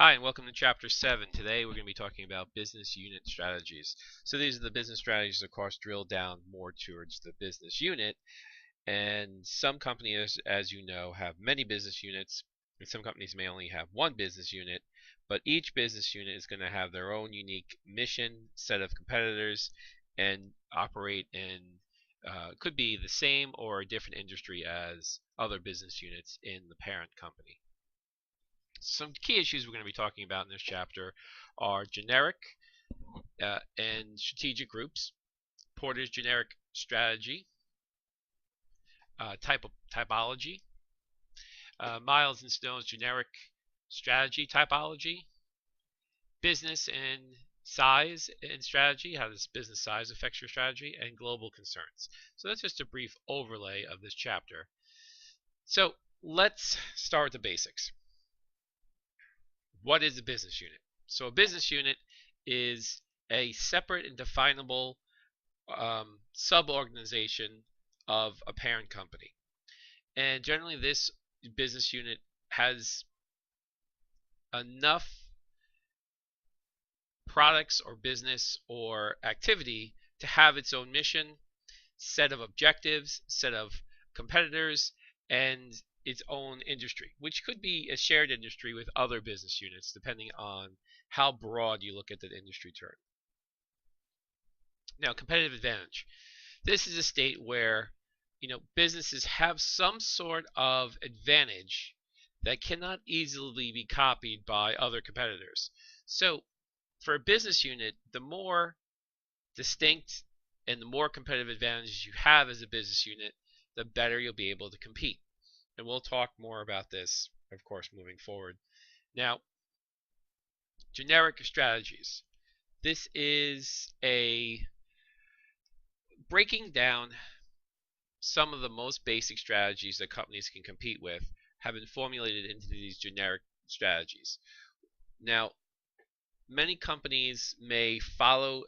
Hi, and welcome to Chapter 7. Today we're going to be talking about business unit strategies. So these are the business strategies, of course, drill down more towards the business unit. And some companies, as you know, have many business units, and some companies may only have one business unit. But each business unit is going to have their own unique mission, set of competitors, and operate in could be the same or a different industry as other business units in the parent company. Some key issues we're going to be talking about in this chapter are generic and strategic groups, Porter's generic strategy, typology, Miles and Stone's generic strategy typology, business and size and strategy, how does business size affect your strategy, and global concerns. So that's just a brief overlay of this chapter. So let's start with the basics. What is a business unit? So a business unit is a separate and definable sub-organization of a parent company. And generally this business unit has enough products or business or activity to have its own mission, set of objectives, set of competitors, and its own industry, which could be a shared industry with other business units depending on how broad you look at the industry term. Now, competitive advantage. This is a state where businesses have some sort of advantage that cannot easily be copied by other competitors. So for a business unit, the more distinct and the more competitive advantages you have as a business unit, the better you'll be able to compete. And we'll talk more about this, of course, moving forward. Now, generic strategies. This is a breaking down some of the most basic strategies that companies can compete with have been formulated into these generic strategies. Now, many companies may follow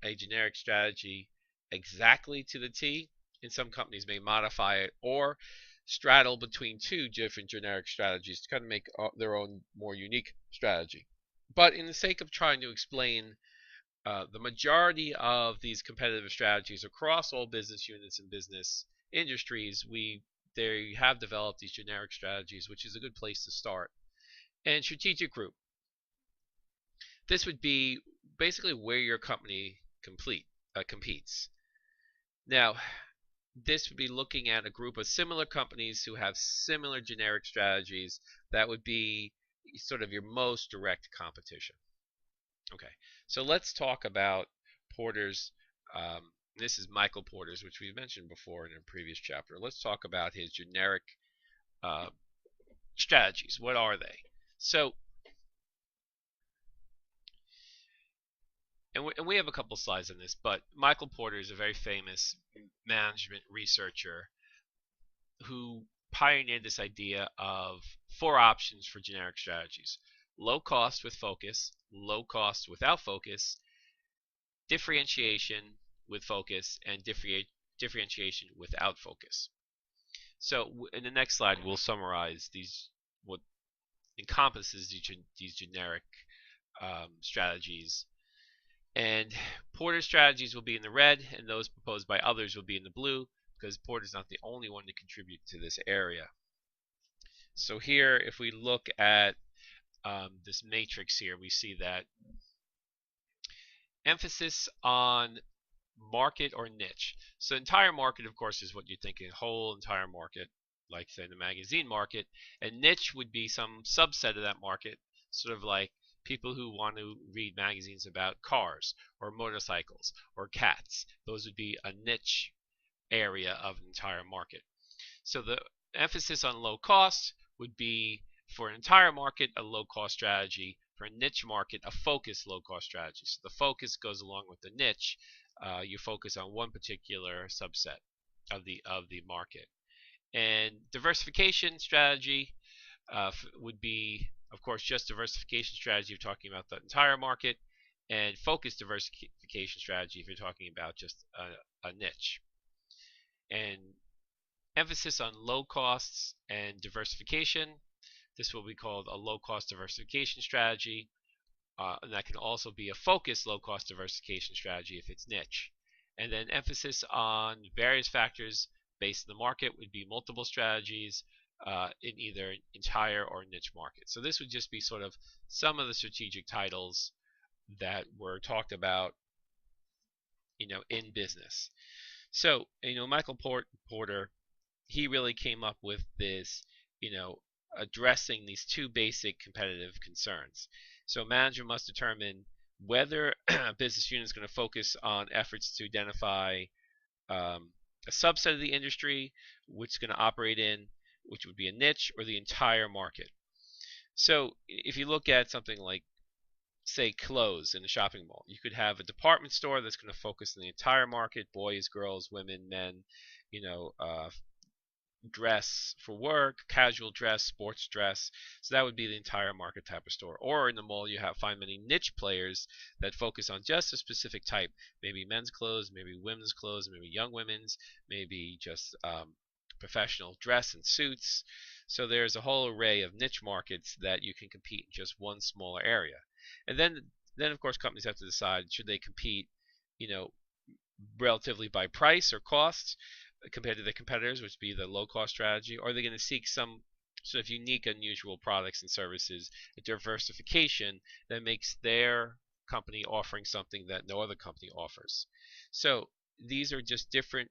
a generic strategy exactly to the T, and some companies may modify it or straddle between two different generic strategies to kind of make their own more unique strategy. But in the sake of trying to explain the majority of these competitive strategies across all business units and business industries, they have developed these generic strategies, which is a good place to start. And strategic group. This would be basically where your company competes. Now, this would be looking at a group of similar companies who have similar generic strategies. That would be sort of your most direct competition. Okay, so let's talk about Porter's. This is Michael Porter's, which we mentioned before in a previous chapter. Let's talk about his generic strategies. What are they? So, and we have a couple slides on this, but Michael Porter is a very famous management researcher who pioneered this idea of 4 options for generic strategies: low cost with focus, low cost without focus, differentiation with focus, and differentiation without focus. So in the next slide, we'll summarize what encompasses these generic strategies. And Porter's strategies will be in the red, and those proposed by others will be in the blue, because Porter's not the only one to contribute to this area. So here, if we look at this matrix here, we see that emphasis on market or niche. So entire market, of course, is what you're thinking, whole entire market, like say the magazine market, and niche would be some subset of that market, sort of like people who want to read magazines about cars or motorcycles or cats. Those would be a niche area of an entire market. So the emphasis on low cost would be, for an entire market, a low cost strategy. For a niche market, a focused low cost strategy. So the focus goes along with the niche. You focus on one particular subset of the market. And diversification strategy would be, of course, just diversification strategy if you're talking about the entire market, and focused diversification strategy if you're talking about just a niche. And emphasis on low costs and diversification. This will be called a low-cost diversification strategy. And that can also be a focused low-cost diversification strategy if it's niche. And then emphasis on various factors based in the market would be multiple strategies in either entire or niche market. So this would just be sort of some of the strategic titles that were talked about, in business. So, Michael Porter, he really came up with this, addressing these two basic competitive concerns. So, a manager must determine whether a business unit is going to focus on efforts to identify a subset of the industry which is going to operate in, which would be a niche, or the entire market. So, if you look at something like, say, clothes in a shopping mall, you could have a department store that's going to focus on the entire market: boys, girls, women, men, dress for work, casual dress, sports dress. So that would be the entire market type of store. Or in the mall, you find many niche players that focus on just a specific type, maybe men's clothes, maybe women's clothes, maybe young women's, maybe just professional dress and suits. So there's a whole array of niche markets that you can compete in just one smaller area. And then of course companies have to decide, should they compete, relatively by price or cost compared to the competitors, which would be the low-cost strategy, or are they going to seek some sort of unique, unusual products and services, a diversification that makes their company offering something that no other company offers? So these are just different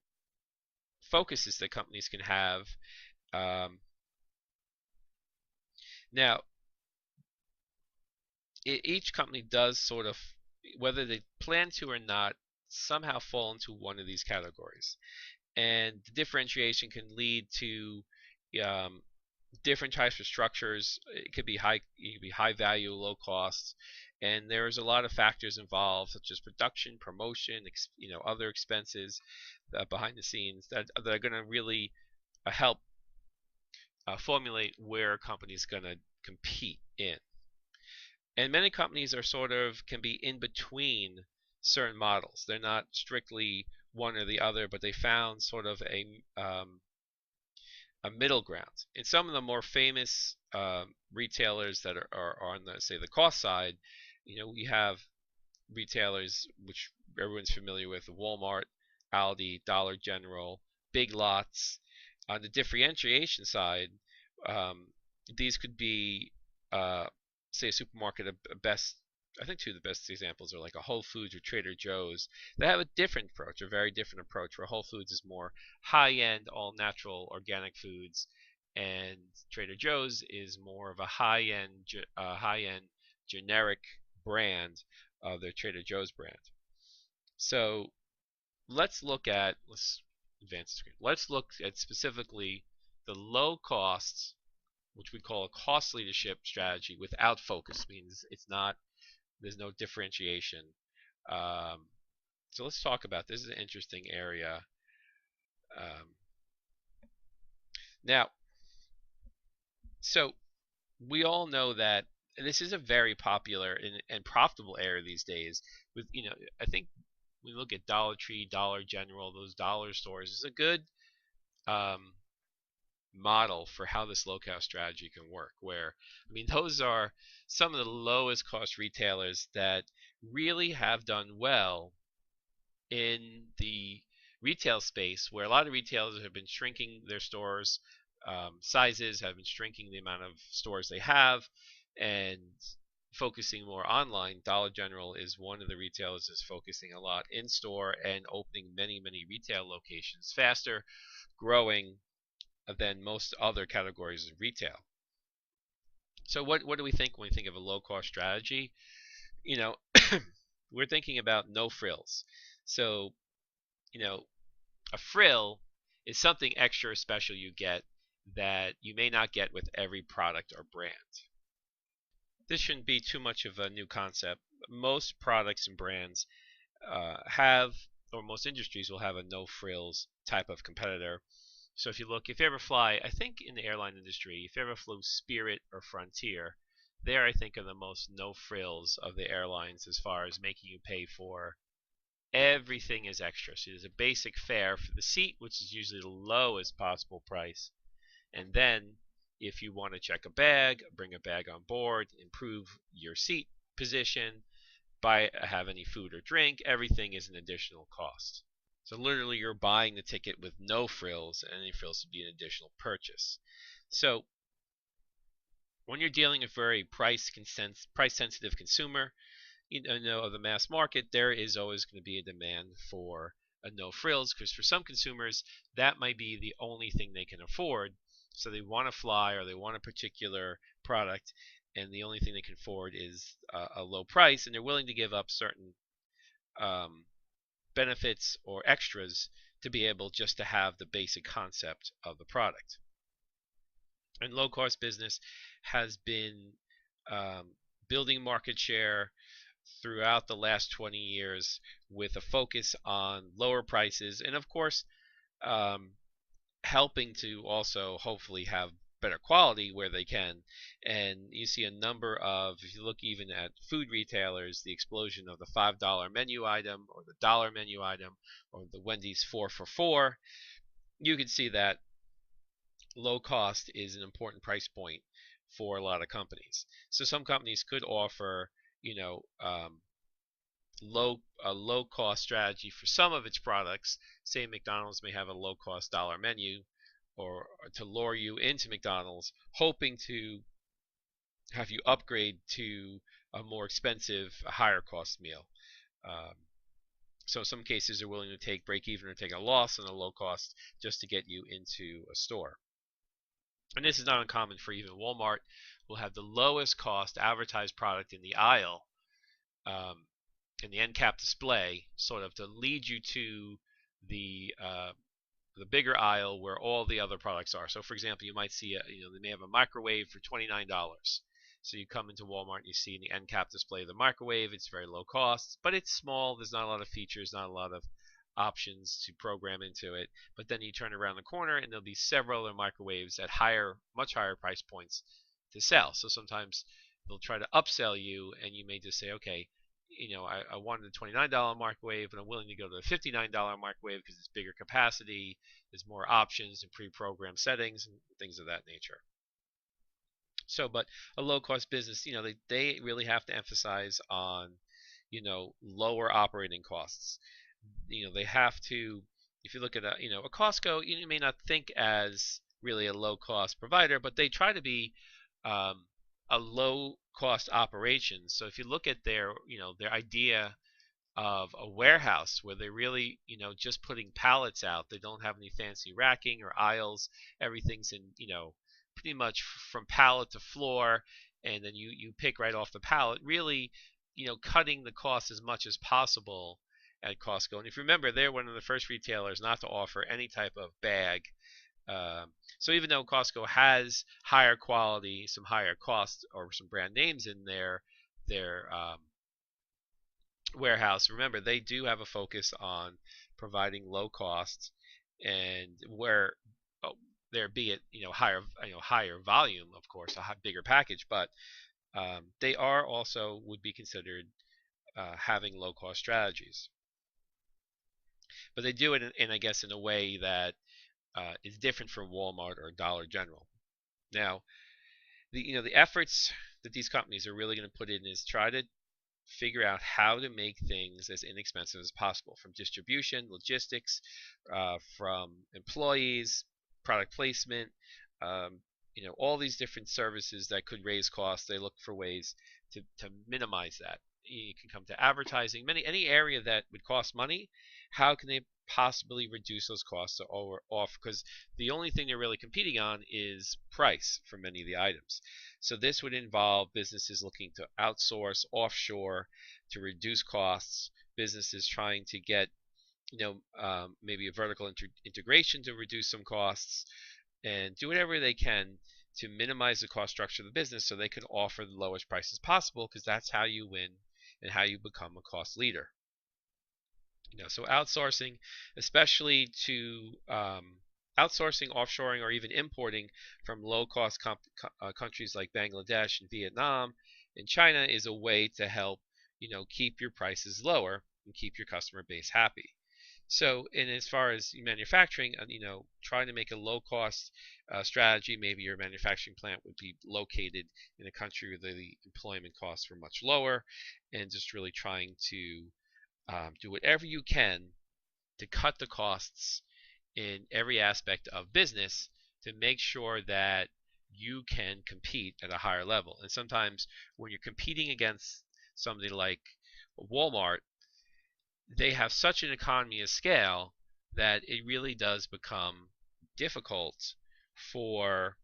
focuses that companies can have. Now, each company does sort of, whether they plan to or not, somehow fall into one of these categories. And the differentiation can lead to different types of structures. It could be high value, low cost, and there's a lot of factors involved, such as production, promotion, other expenses behind the scenes that are going to really help formulate where a company is going to compete in. And many companies are can be in between certain models. They're not strictly one or the other, but they found sort of a middle ground. In some of the more famous retailers that are on the cost side, we have retailers which everyone's familiar with: Walmart, Aldi, Dollar General, Big Lots. On the differentiation side, these could be, say, a supermarket. I think two of the best examples are like a Whole Foods or Trader Joe's. They have a different approach, a very different approach, where Whole Foods is more high-end, all-natural, organic foods, and Trader Joe's is more of a high-end generic brand of their Trader Joe's brand. So let's advance the screen. Let's look at specifically the low costs, which we call a cost leadership strategy without focus. Means there's no differentiation. So let's talk about this. This is an interesting area. Now, so we all know that this is a very popular and profitable area these days. With I think we look at Dollar Tree, Dollar General, those dollar stores. It's a good model for how this low-cost strategy can work. Where, those are some of the lowest cost retailers that really have done well in the retail space, where a lot of retailers have been shrinking their stores sizes, have been shrinking the amount of stores they have, and focusing more online. Dollar General is one of the retailers that's focusing a lot in store and opening many retail locations faster, growing than most other categories of retail. So what do we think when we think of a low-cost strategy? We're thinking about no frills. So, a frill is something extra or special you get that you may not get with every product or brand. This shouldn't be too much of a new concept. Most products and brands or most industries will have a no frills type of competitor. So if you ever fly, I think in the airline industry, if you ever flew Spirit or Frontier, there I think are the most no frills of the airlines as far as making you pay for everything is extra. So there's a basic fare for the seat, which is usually the lowest possible price, and then if you want to check a bag, bring a bag on board, improve your seat position, have any food or drink, everything is an additional cost. So literally you're buying the ticket with no frills, and any frills would be an additional purchase. So when you're dealing with a very price sensitive consumer, of the mass market, there is always going to be a demand for a no frills, because for some consumers that might be the only thing they can afford. So they want to fly, or they want a particular product, and the only thing they can afford is a low price, and they're willing to give up certain benefits or extras to be able just to have the basic concept of the product. And low cost business has been building market share throughout the last 20 years with a focus on lower prices, and of course helping to also hopefully have better quality where they can. And you see a number of, if you look even at food retailers, the explosion of the $5 menu item, or the dollar menu item, or the Wendy's 4 for $4. You can see that low cost is an important price point for a lot of companies. So some companies could offer, a low cost strategy for some of its products. Say McDonald's may have a low cost dollar menu, or to lure you into McDonald's, hoping to have you upgrade to a more expensive, a higher cost meal. So in some cases they're willing to break even or take a loss on a low cost just to get you into a store. And this is not uncommon for even Walmart. Will have the lowest cost advertised product in the aisle, in the end cap display, sort of to lead you to the bigger aisle where all the other products are. So for example, you might see they may have a microwave for $29. So you come into Walmart and you see in the end cap display the microwave. It's very low cost, but it's small. There's not a lot of features, not a lot of options to program into it. But then you turn around the corner and there'll be several other microwaves at much higher price points to sell. So sometimes they'll try to upsell you, and you may just say, okay, I wanted a $29 microwave, but I'm willing to go to the $59 microwave because it's bigger capacity, there's more options and pre-programmed settings and things of that nature. So, but a low-cost business, they really have to emphasize on, lower operating costs. They have to. If you look at a Costco, you may not think as really a low-cost provider, but they try to be a low-cost operation. So if you look at their idea of a warehouse where they're really, just putting pallets out, they don't have any fancy racking or aisles. Everything's in, pretty much from pallet to floor, and then you pick right off the pallet, really, cutting the cost as much as possible at Costco. And if you remember, they're one of the first retailers not to offer any type of bag. So even though Costco has higher quality, some higher costs, or some brand names in their warehouse, remember they do have a focus on providing low costs, and where there be it higher volume, of course, a bigger package, but they are also would be considered having low cost strategies. But they do it in I guess in a way that is different from Walmart or Dollar General. Now, the efforts that these companies are really going to put in is try to figure out how to make things as inexpensive as possible, from distribution, logistics, from employees, product placement, all these different services that could raise costs. They look for ways to minimize that. You can come to advertising, any area that would cost money. How can they possibly reduce those costs or off? Because the only thing they're really competing on is price for many of the items. So this would involve businesses looking to outsource, offshore, to reduce costs. Businesses trying to get, maybe a vertical integration to reduce some costs, and do whatever they can to minimize the cost structure of the business so they can offer the lowest prices possible, because that's how you win and how you become a cost leader. So outsourcing, especially to outsourcing, offshoring, or even importing from low-cost countries like Bangladesh and Vietnam and China, is a way to help keep your prices lower and keep your customer base happy. So, and as far as manufacturing, trying to make a low-cost strategy, maybe your manufacturing plant would be located in a country where the employment costs were much lower, and just really trying to do whatever you can to cut the costs in every aspect of business to make sure that you can compete at a higher level. And sometimes when you're competing against somebody like Walmart, they have such an economy of scale that it really does become difficult for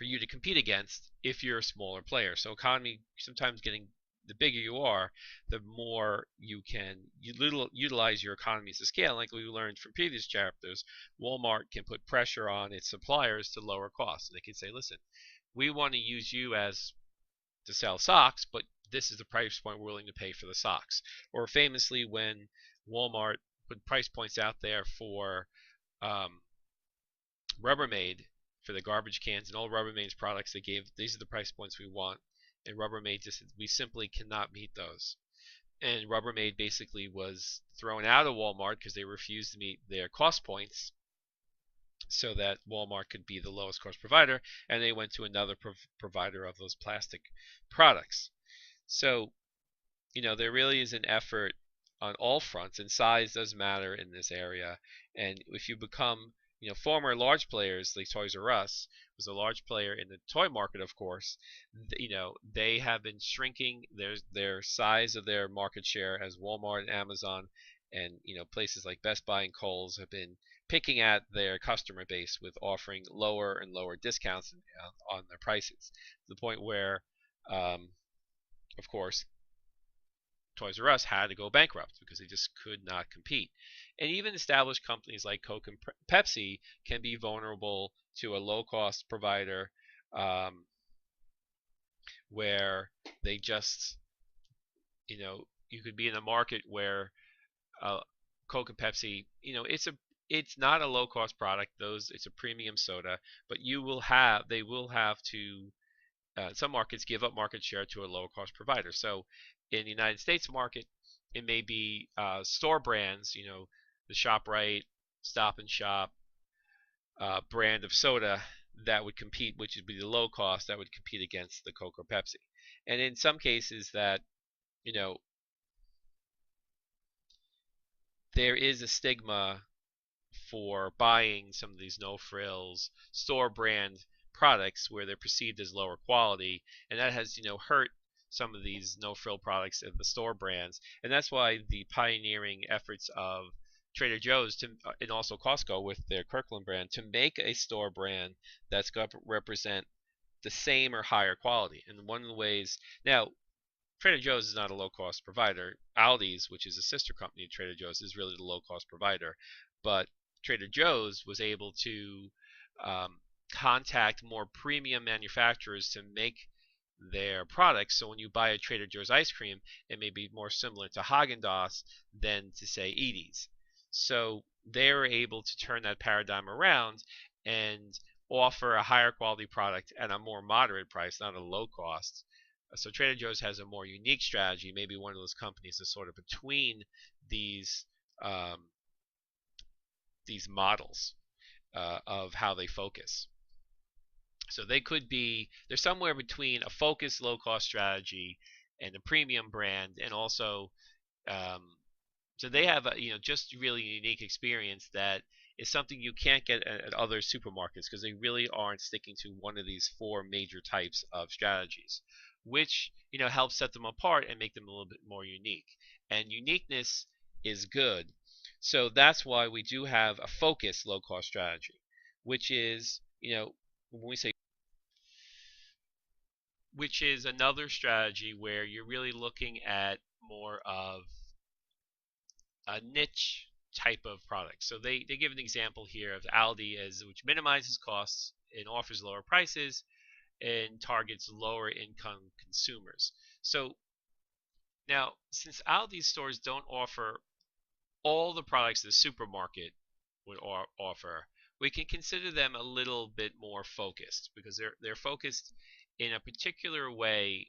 you to compete against if you're a smaller player. So economy sometimes getting the bigger you are, the more you can utilize your economies of scale. Like we learned from previous chapters, Walmart can put pressure on its suppliers to lower costs. And they can say, listen, we want to use you as to sell socks, but this is the price point we're willing to pay for the socks. Or famously, when Walmart put price points out there for Rubbermaid, for the garbage cans and all Rubbermaid's products, they gave these are the price points we want, and Rubbermaid just said we simply cannot meet those. And Rubbermaid basically was thrown out of Walmart because they refused to meet their cost points, so that Walmart could be the lowest cost provider, and they went to another provider of those plastic products. So, there really is an effort on all fronts, and size does matter in this area. And if you become, former large players like Toys R Us was a large player in the toy market, of course. They have been shrinking their size of their market share as Walmart and Amazon and places like Best Buy and Kohl's have been picking at their customer base with offering lower and lower discounts on their prices, to the point where, of course, Toys R Us had to go bankrupt because they just could not compete. And even established companies like Coke and Pepsi can be vulnerable to a low-cost provider, where they just, you could be in a market where Coke and Pepsi, it's not a low-cost product. It's a premium soda, but they will have to some markets give up market share to a lower cost provider. So in the United States market, it may be store brands, the ShopRite, Stop and Shop brand of soda that would compete, which would be the low cost that would compete against the Coke or Pepsi. And in some cases that, you know, there is a stigma for buying some of these no frills store brand products where they're perceived as lower quality, and that has hurt some of these no frill products of the store brands. And that's why the pioneering efforts of Trader Joe's and also Costco with their Kirkland brand to make a store brand that's going to represent the same or higher quality. And one of the ways now, Trader Joe's is not a low-cost provider. Aldi's, which is a sister company of Trader Joe's, is really the low-cost provider. But Trader Joe's was able to contact more premium manufacturers to make their products. So when you buy a Trader Joe's ice cream, it may be more similar to Haagen-Dazs than to, say, Edie's. So they were able to turn that paradigm around and offer a higher quality product at a more moderate price, not a low cost. So Trader Joe's has a more unique strategy, maybe one of those companies that's sort of between these models of how they focus. So they're somewhere between a focused low-cost strategy and a premium brand, and also so they have a just really unique experience that is something you can't get at other supermarkets, because they really aren't sticking to one of these four major types of strategies, which helps set them apart and make them a little bit more unique. And uniqueness is good. So that's why we do have a focused low-cost strategy, which is when we say which is another strategy where you're really looking at more of a niche type of product. So they give an example here of Aldi which minimizes costs and offers lower prices and targets lower income consumers. So now, since Aldi stores don't offer all the products the supermarket would offer, we can consider them a little bit more focused, because they're focused in a particular way.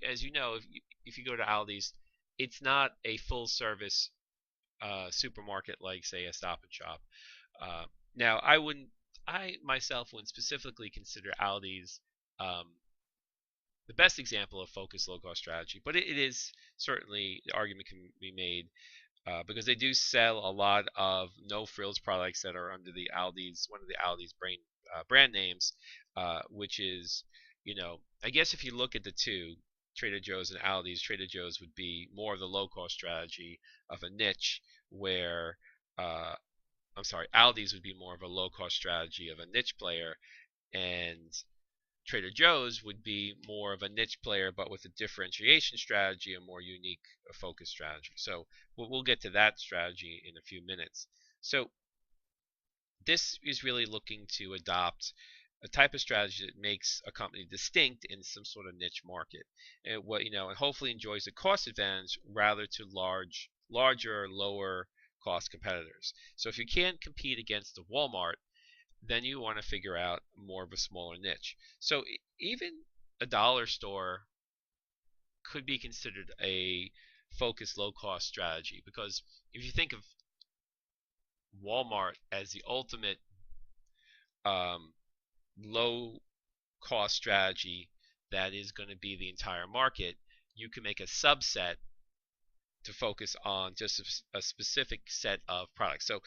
As you know, if you go to Aldi's, it's not a full service supermarket like, say, a Stop and Shop. Uh, Now, I myself wouldn't specifically consider Aldi's um, the best example of focused low-cost strategy, but it is certainly the argument can be made because they do sell a lot of no frills products that are under the Aldi's one of the Aldi's brand names, which is, I guess if you look at the two, Trader Joe's and Aldi's, Trader Joe's would be more of the low-cost strategy of a niche, where I'm sorry, Aldi's would be more of a low-cost strategy of a niche player, and Trader Joe's would be more of a niche player, but with a differentiation strategy, a more unique focus strategy. So we'll get to that strategy in a few minutes. So this is really looking to adopt a type of strategy that makes a company distinct in some sort of niche market, and and hopefully enjoys a cost advantage rather to larger, lower cost competitors. So if you can't compete against the Walmart, then you want to figure out more of a smaller niche. So even a dollar store could be considered a focused low cost strategy, because if you think of Walmart as the ultimate um, low cost strategy that is going to be the entire market, you can make a subset to focus on just a specific set of products. So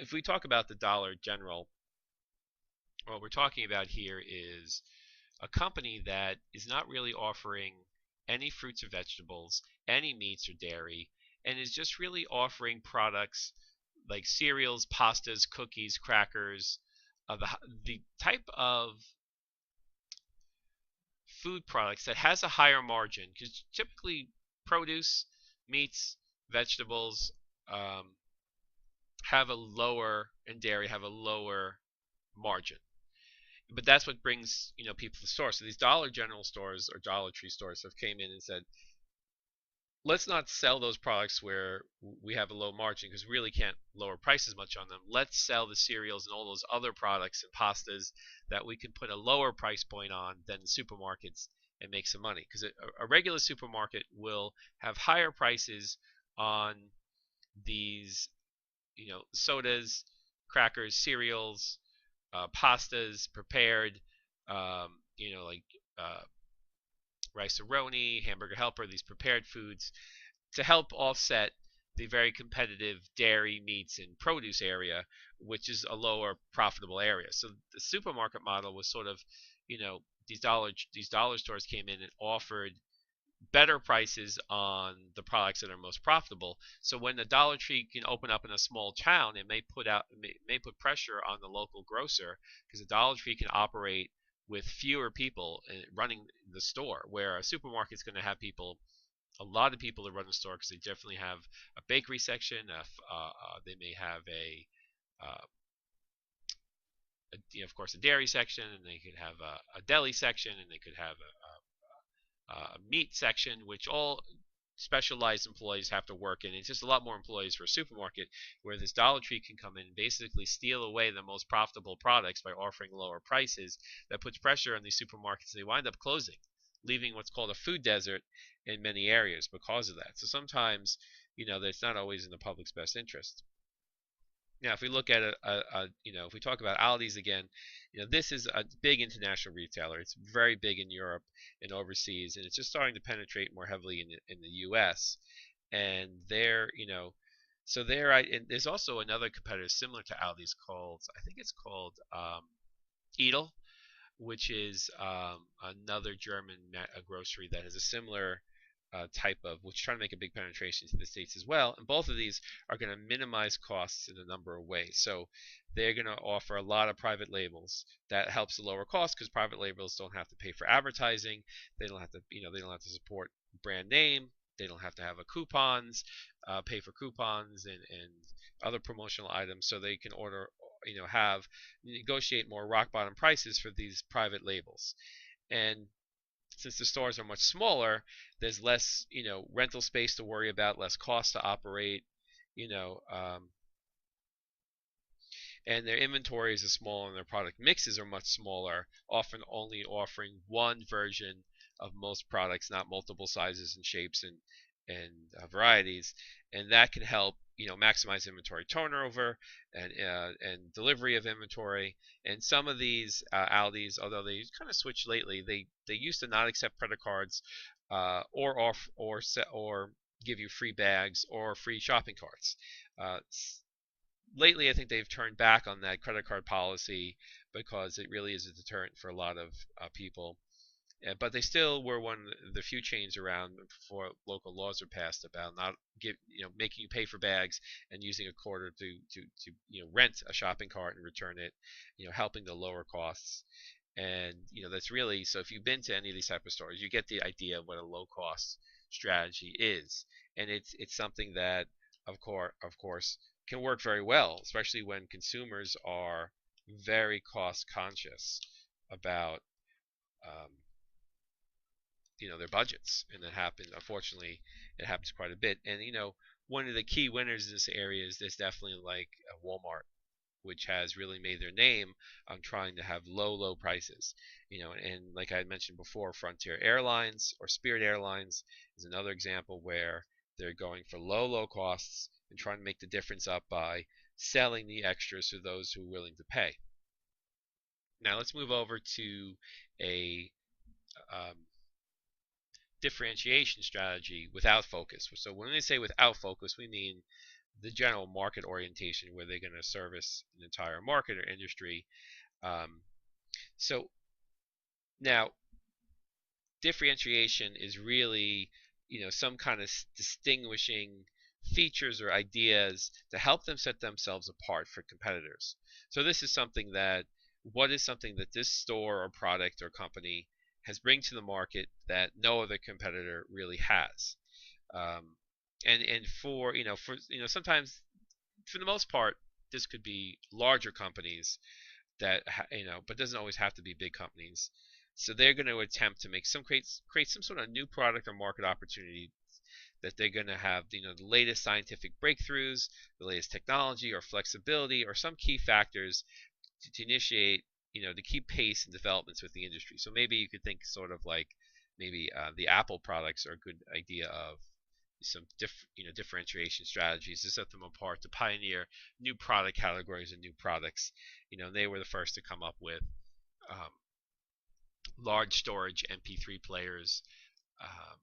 if we talk about the Dollar General, what we're talking about here is a company that is not really offering any fruits or vegetables, any meats or dairy, and is just really offering products like cereals, pastas, cookies, crackers, the type of food products that has a higher margin, because typically produce, meats, vegetables have a lower, and dairy have a lower margin. But that's what brings people to the store. So these Dollar General stores or Dollar Tree stores have came in and said, let's not sell those products where we have a low margin, because we really can't lower prices much on them. Let's sell the cereals and all those other products and pastas that we can put a lower price point on than the supermarkets and make some money. Because a regular supermarket will have higher prices on these, sodas, crackers, cereals, pastas, prepared, like rice-a-roni, hamburger helper, these prepared foods, to help offset the very competitive dairy, meats, and produce area, which is a lower profitable area. So the supermarket model was sort of, these dollar stores came in and offered better prices on the products that are most profitable. So when the Dollar Tree can open up in a small town, it may put pressure on the local grocer, because the Dollar Tree can operate with fewer people running the store, where a supermarket is going to have a lot of people that run the store, because they definitely have a bakery section. They may have of course, a dairy section, and they could have a deli section, and they could have a meat section, which all specialized employees have to work in. It's just a lot more employees for a supermarket, where this Dollar Tree can come in and basically steal away the most profitable products by offering lower prices. That puts pressure on these supermarkets. They wind up closing, leaving what's called a food desert in many areas because of that. So sometimes, that's not always in the public's best interest. Now, if we look at if we talk about Aldi's again, this is a big international retailer. It's very big in Europe and overseas, and it's just starting to penetrate more heavily in the U.S. And and there's also another competitor similar to Aldi's called, I think it's called Edel, which is another German grocery that has a similar type of, which trying to make a big penetration to the States as well. And both of these are going to minimize costs in a number of ways. So they're going to offer a lot of private labels. That helps to lower costs, because private labels don't have to pay for advertising. They don't have to, they don't have to support brand name. They don't have to have pay for coupons and other promotional items. So they can negotiate more rock bottom prices for these private labels. And since the stores are much smaller, there's less, rental space to worry about, less cost to operate, and their inventories are small, and their product mixes are much smaller, often only offering one version of most products, not multiple sizes and shapes varieties, and that can help maximize inventory turnover and delivery of inventory. And some of these Aldis, although they kind of switched lately, they used to not accept credit cards or give you free bags or free shopping carts. Uh, Lately, I think they've turned back on that credit card policy because it really is a deterrent for a lot of people. But they still were one of the few chains around before local laws were passed about not making you pay for bags and using a quarter to rent a shopping cart and return it, helping to lower costs. And that's really, so if you've been to any of these type of stores, you get the idea of what a low cost strategy is. And it's something that of course can work very well, especially when consumers are very cost conscious about um, their budgets. And unfortunately it happens quite a bit. And one of the key winners in this area is there's definitely like Walmart, which has really made their name on trying to have low prices. And like I had mentioned before, Frontier Airlines or Spirit Airlines is another example where they're going for low costs and trying to make the difference up by selling the extras to those who are willing to pay. Now let's move over to a um, differentiation strategy without focus. So when we say without focus, we mean the general market orientation where they're going to service an entire market or industry. So now differentiation is really some kind of distinguishing features or ideas to help them set themselves apart for competitors. So this is something that what is something that this store or product or company has bring to the market that no other competitor really has. And for sometimes, for the most part, this could be larger companies that but doesn't always have to be big companies. So they're going to attempt to create some sort of new product or market opportunity that they're going to have the latest scientific breakthroughs, the latest technology or flexibility or some key factors to initiate to keep pace and developments with the industry. So maybe you could think sort of like maybe the Apple products are a good idea of some differentiation strategies to set them apart, to pioneer new product categories and new products. They were the first to come up with um, large storage MP3 players. Um,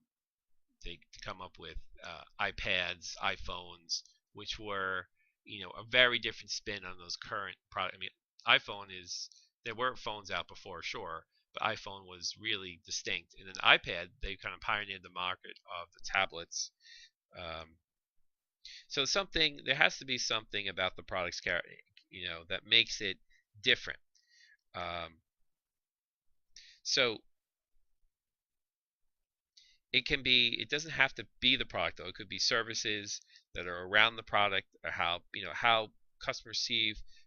they come up with iPads, iPhones, which were a very different spin on those current products. I mean, iPhone is there were phones out before, sure, but iPhone was really distinct. And then iPad, they kind of pioneered the market of the tablets. Um, so there has to be something about the products, that makes it different. Um, so it doesn't have to be the product though. It could be services that are around the product, or how customers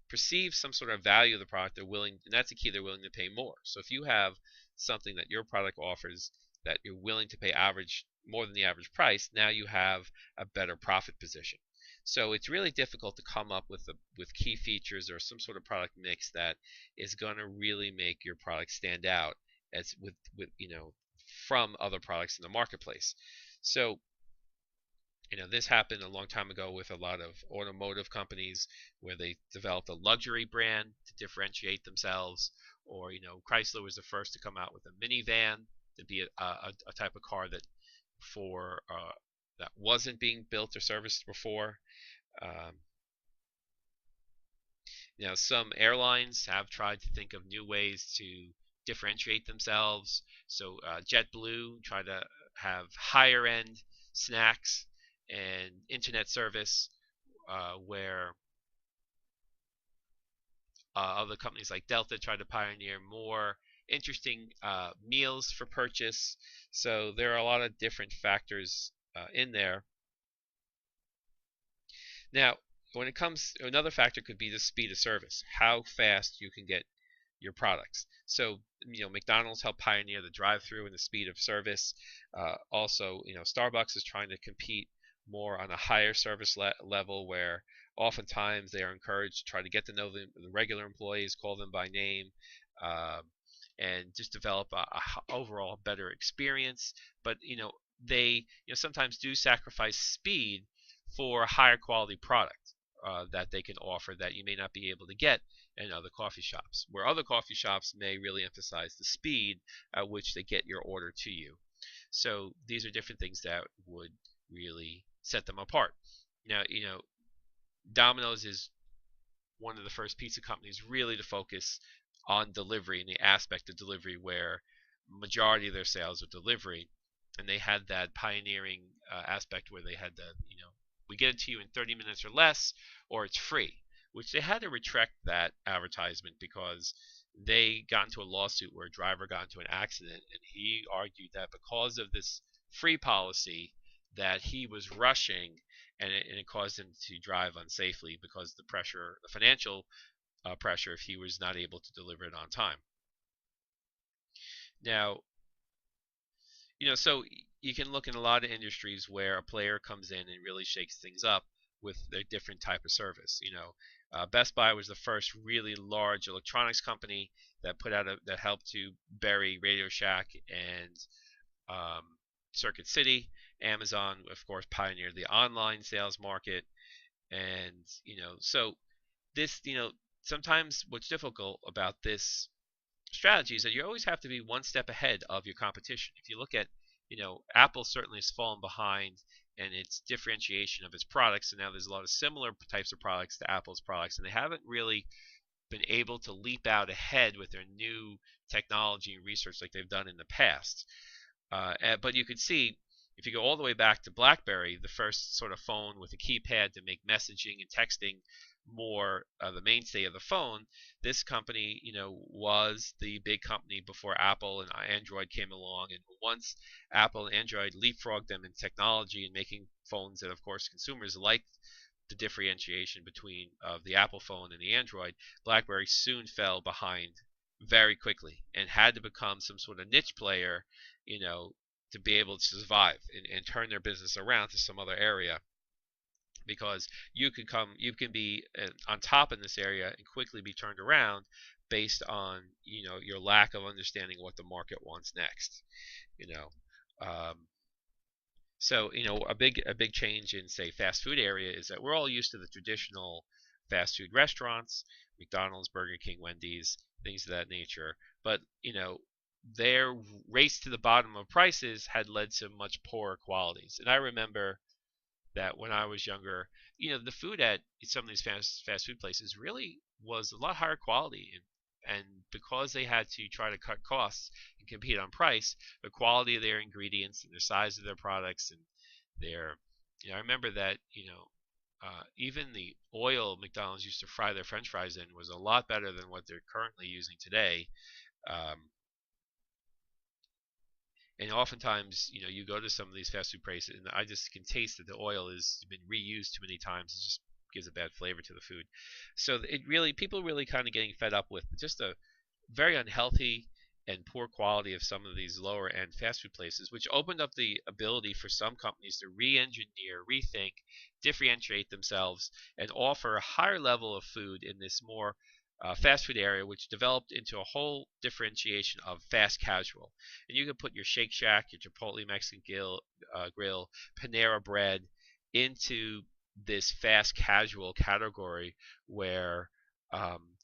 perceive some sort of value of the product. And that's the key, they're willing to pay more. So if you have something that your product offers that you're willing to pay more than the average price, now you have a better profit position. So it's really difficult to come up with key features or some sort of product mix that is going to really make your product stand out as with from other products in the marketplace. So this happened a long time ago with a lot of automotive companies where they developed a luxury brand to differentiate themselves. Or Chrysler was the first to come out with a minivan to be a type of car that wasn't being built or serviced before. Um, some airlines have tried to think of new ways to differentiate themselves. So JetBlue tried to have higher end snacks and internet service, where other companies like Delta tried to pioneer more interesting meals for purchase. So there are a lot of different factors in there. Now, when it comes, another factor could be the speed of service, how fast you can get your products. So, McDonald's helped pioneer the drive-through and the speed of service. Also, Starbucks is trying to compete more on a higher service level, where oftentimes they are encouraged to try to get to know the regular employees, call them by name, and just develop a overall better experience. But they sometimes do sacrifice speed for a higher quality product that they can offer that you may not be able to get in other coffee shops, where other coffee shops may really emphasize the speed at which they get your order to you. So these are different things that would really set them apart. Now, Domino's is one of the first pizza companies really to focus on delivery and the aspect of delivery where majority of their sales are delivery, and they had that pioneering aspect where they had the we get it to you in 30 minutes or less, or it's free, which they had to retract that advertisement because they got into a lawsuit where a driver got into an accident, and he argued that because of this free policy that he was rushing, and it caused him to drive unsafely because the financial pressure, if he was not able to deliver it on time. Now, so you can look in a lot of industries where a player comes in and really shakes things up with a different type of service. Best Buy was the first really large electronics company that that helped to bury Radio Shack and Circuit City. Amazon, of course, pioneered the online sales market, and so this, sometimes what's difficult about this strategy is that you always have to be one step ahead of your competition. If you look at, Apple certainly has fallen behind in its differentiation of its products, and now there's a lot of similar types of products to Apple's products, and they haven't really been able to leap out ahead with their new technology and research like they've done in the past. But you could see, if you go all the way back to BlackBerry, the first sort of phone with a keypad to make messaging and texting more the mainstay of the phone, this company, was the big company before Apple and Android came along. And once Apple and Android leapfrogged them in technology and making phones that, of course, consumers liked the differentiation between the Apple phone and the Android, BlackBerry soon fell behind very quickly and had to become some sort of niche player, to be able to survive and turn their business around to some other area, because you can be on top in this area and quickly be turned around based on your lack of understanding what the market wants next. So a big change in, say, fast food area is that we're all used to the traditional fast food restaurants, McDonald's, Burger King, Wendy's, things of that nature, but their race to the bottom of prices had led to much poorer qualities. And I remember that when I was younger, the food at some of these fast food places really was a lot higher quality, and because they had to try to cut costs and compete on price, the quality of their ingredients and the size of their products and their, I remember that, even the oil McDonald's used to fry their French fries in was a lot better than what they're currently using today. And oftentimes, you go to some of these fast food places, and I just can taste that the oil has been reused too many times. It just gives a bad flavor to the food. So people really kind of getting fed up with just a very unhealthy and poor quality of some of these lower end fast food places, which opened up the ability for some companies to re-engineer, rethink, differentiate themselves, and offer a higher level of food in this more fast food area, which developed into a whole differentiation of fast casual. And you can put your Shake Shack, your Chipotle Mexican grill, Panera Bread into this fast casual category where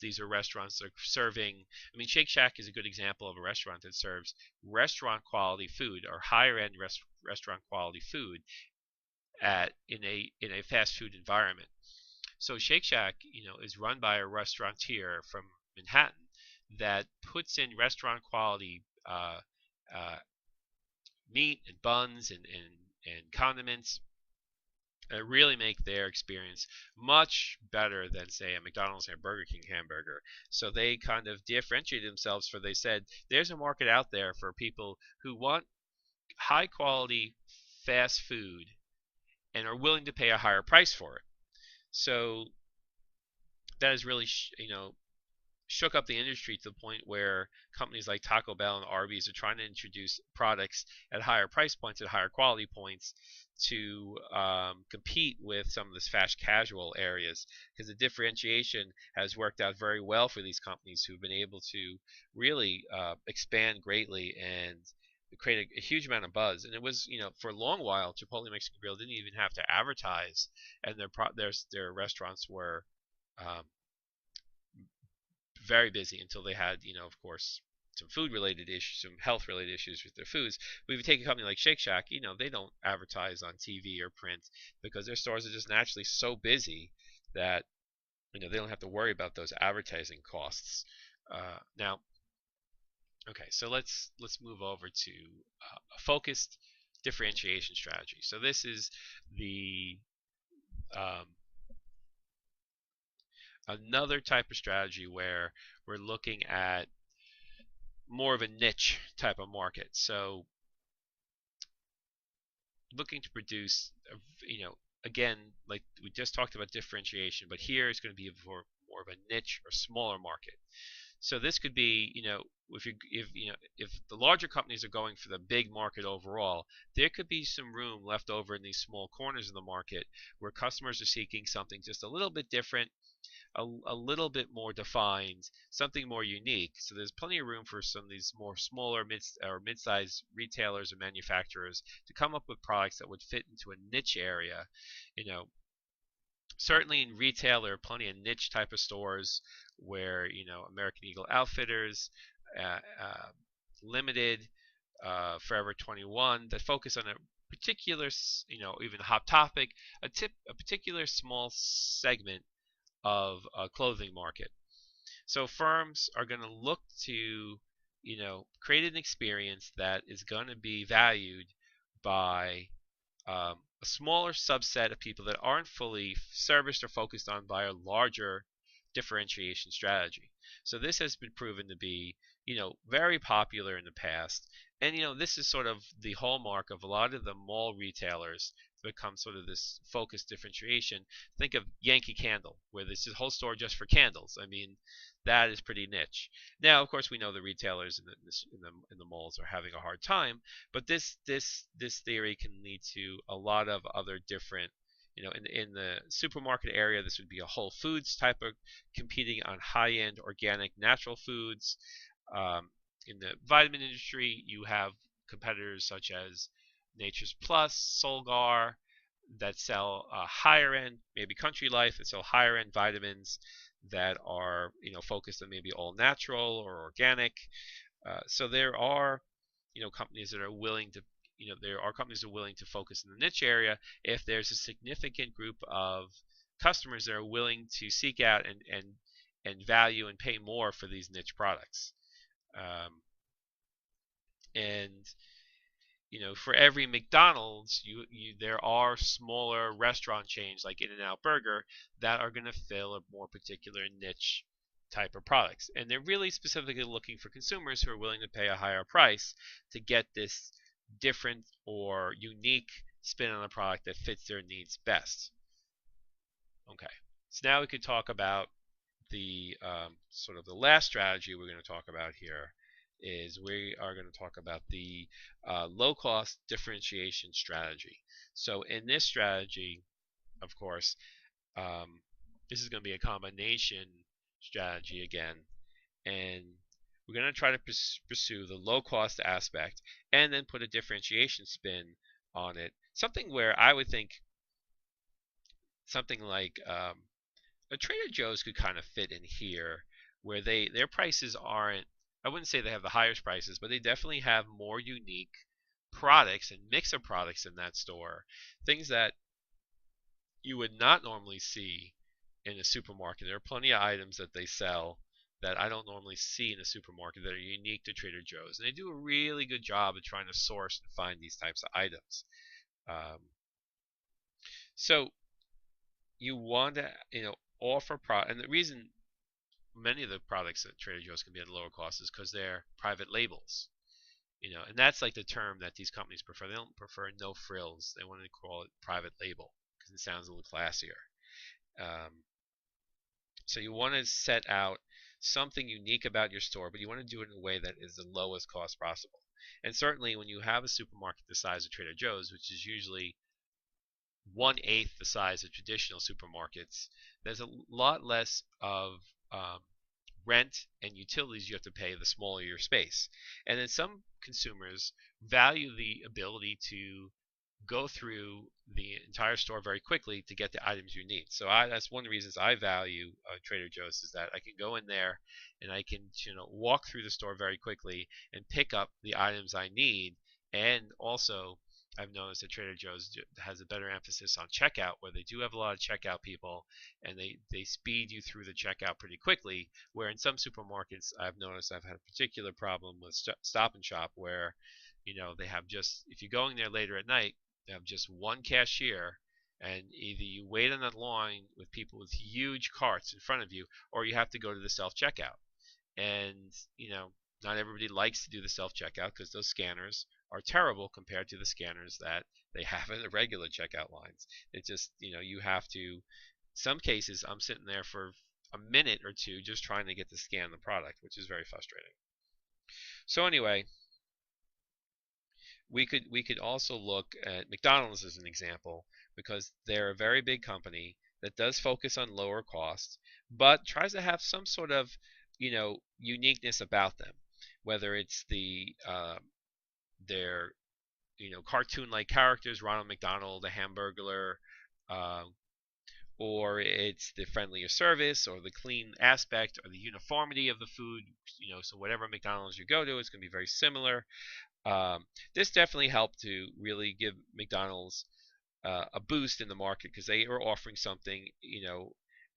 these are restaurants that are serving. I mean, Shake Shack is a good example of a restaurant that serves restaurant quality food or higher end restaurant quality food in a fast food environment. So Shake Shack, is run by a restaurateur from Manhattan that puts in restaurant quality meat and buns and condiments that really make their experience much better than, say, a McDonald's or Burger King hamburger. So they kind of differentiate themselves, for they said there's a market out there for people who want high quality fast food and are willing to pay a higher price for it. So that has really, shook up the industry to the point where companies like Taco Bell and Arby's are trying to introduce products at higher price points, at higher quality points, to compete with some of this fast casual areas, because the differentiation has worked out very well for these companies who've been able to really expand greatly and create a huge amount of buzz. And it was, for a long while, Chipotle Mexican Grill didn't even have to advertise, and their restaurants were um, very busy until they had, of course, some food-related issues, some health-related issues with their foods. But if you take a company like Shake Shack, they don't advertise on TV or print because their stores are just naturally so busy that they don't have to worry about those advertising costs. Now, okay, so let's move over to a focused differentiation strategy. So this is the um, another type of strategy where we're looking at more of a niche type of market. So looking to produce, again, like we just talked about differentiation, but here it's going to be more of a niche or smaller market. So this could be, if the larger companies are going for the big market overall, there could be some room left over in these small corners of the market where customers are seeking something just a little bit different, a little bit more defined, something more unique. So there's plenty of room for some of these more smaller mid-sized retailers and manufacturers to come up with products that would fit into a niche area. Certainly in retail, there are plenty of niche type of stores where, American Eagle Outfitters, Limited, Forever 21, that focus on a particular, even Hot Topic, a particular small segment of a clothing market. So firms are going to look to, create an experience that is going to be valued by a smaller subset of people that aren't fully serviced or focused on by a larger differentiation strategy. So this has been proven to be, very popular in the past. And, this is sort of the hallmark of a lot of the mall retailers become sort of this focused differentiation. Think of Yankee Candle, where this is a whole store just for candles. I mean, that is pretty niche. Now, of course, we know the retailers in the malls are having a hard time, but this theory can lead to a lot of other different, in the supermarket area, this would be a Whole Foods type of competing on high-end organic natural foods. In the vitamin industry, you have competitors such as Nature's Plus, Solgar, that sell higher end, maybe Country Life, that sell higher end vitamins that are, focused on maybe all natural or organic. So there are, companies that are willing to, there are companies that are willing to focus in the niche area if there's a significant group of customers that are willing to seek out and value and pay more for these niche products. And for every McDonald's, there are smaller restaurant chains like In-N-Out Burger that are going to fill a more particular niche type of products. And they're really specifically looking for consumers who are willing to pay a higher price to get this different or unique spin on a product that fits their needs best. Okay, so now we could talk about the sort of the last strategy we're going to talk about here is we are going to talk about the low-cost differentiation strategy. So in this strategy, of course, this is going to be a combination strategy again, and we're going to try to pursue the low-cost aspect and then put a differentiation spin on it. Something where I would think something like a Trader Joe's could kind of fit in here, where their prices aren't, I wouldn't say they have the highest prices, but they definitely have more unique products and mix of products in that store. Things that you would not normally see in a supermarket. There are plenty of items that they sell that I don't normally see in a supermarket that are unique to Trader Joe's. And they do a really good job of trying to source and find these types of items. So you want to, offer and the reason many of the products at Trader Joe's can be at a lower cost is because they're private labels. And that's like the term that these companies prefer. They don't prefer no frills. They want to call it private label because it sounds a little classier. So you want to set out something unique about your store, but you want to do it in a way that is the lowest cost possible. And certainly when you have a supermarket the size of Trader Joe's, which is usually 1/8 the size of traditional supermarkets, there's a lot less of rent and utilities you have to pay, the smaller your space. And then some consumers value the ability to go through the entire store very quickly to get the items you need. So that's one of the reasons I value Trader Joe's, is that I can go in there and I can walk through the store very quickly and pick up the items I need. And also, I've noticed that Trader Joe's has a better emphasis on checkout, where they do have a lot of checkout people, and they speed you through the checkout pretty quickly. Where in some supermarkets, I've noticed I've had a particular problem with Stop and Shop, where they have just, if you're going there later at night, they have just one cashier, and either you wait on that line with people with huge carts in front of you, or you have to go to the self-checkout. And not everybody likes to do the self-checkout because those scanners are terrible compared to the scanners that they have in the regular checkout lines. It just, you have to, some cases I'm sitting there for a minute or two just trying to get to scan the product, which is very frustrating. So anyway, we could also look at McDonald's as an example, because they're a very big company that does focus on lower costs, but tries to have some sort of uniqueness about them, whether it's their cartoon-like characters, Ronald McDonald, the Hamburglar, uh, or it's the friendlier service, or the clean aspect, or the uniformity of the food. So whatever McDonald's you go to, it's going to be very similar. This definitely helped to really give McDonald's a boost in the market, because they were offering something,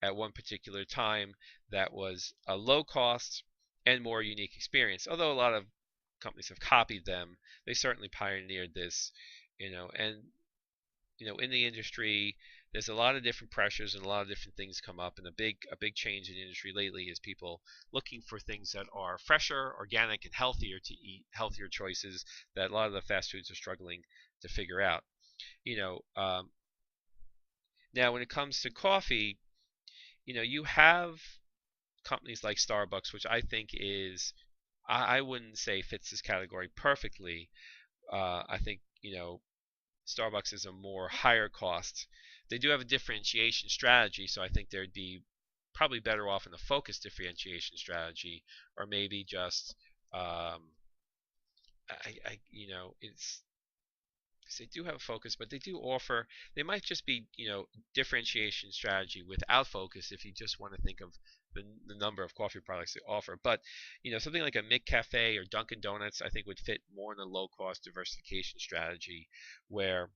at one particular time that was a low cost and more unique experience. Although a lot of companies have copied them, they certainly pioneered this, and in the industry, there's a lot of different pressures and a lot of different things come up, and a big change in the industry lately is people looking for things that are fresher, organic, and healthier to eat, healthier choices that a lot of the fast foods are struggling to figure out. Now when it comes to coffee, you have companies like Starbucks, which I think is, I wouldn't say fits this category perfectly. I think Starbucks is a more higher cost. They do have a differentiation strategy, so I think they'd be probably better off in a focus differentiation strategy, or maybe just it's, they do have a focus, but they do offer, they might just be differentiation strategy without focus, if you just want to think of the number of coffee products they offer. But something like a McCafe or Dunkin' Donuts, I think would fit more in a low cost diversification strategy, where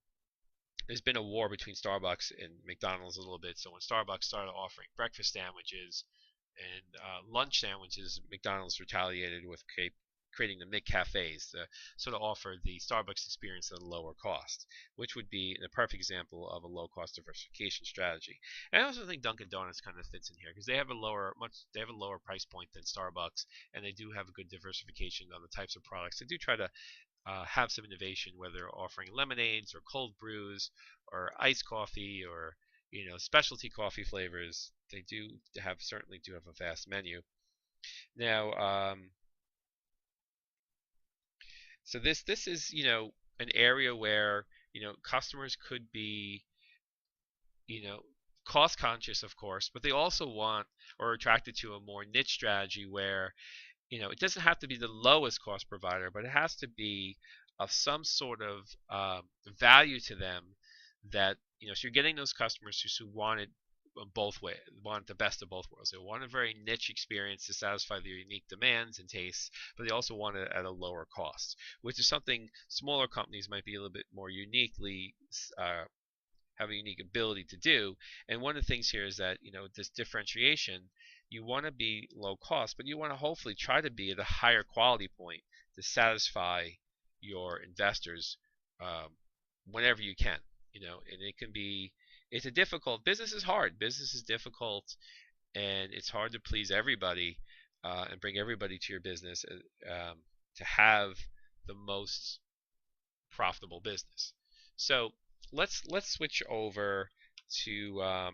there's been a war between Starbucks and McDonald's a little bit. So when Starbucks started offering breakfast sandwiches and lunch sandwiches, McDonald's retaliated with creating the McCafes to sort of offer the Starbucks experience at a lower cost, which would be a perfect example of a low-cost diversification strategy. And I also think Dunkin' Donuts kind of fits in here, because they have a lower price point than Starbucks, and they do have a good diversification on the types of products. They do try to have some innovation, whether offering lemonades or cold brews or iced coffee, or specialty coffee flavors. They certainly do have a vast menu. Now, so this is an area where customers could be cost conscious, of course, but they also want, or are attracted to, a more niche strategy where it doesn't have to be the lowest cost provider, but it has to be of some sort of value to them, that so you're getting those customers who want it both ways, want the best of both worlds. They want a very niche experience to satisfy their unique demands and tastes, but they also want it at a lower cost, which is something smaller companies might be a little bit more uniquely have a unique ability to do. And one of the things here is that this differentiation, you want to be low cost, but you want to hopefully try to be at a higher quality point to satisfy your investors whenever you can. And it can be, it's a difficult, business is hard, business is difficult, and it's hard to please everybody and bring everybody to your business to have the most profitable business. So let's switch over to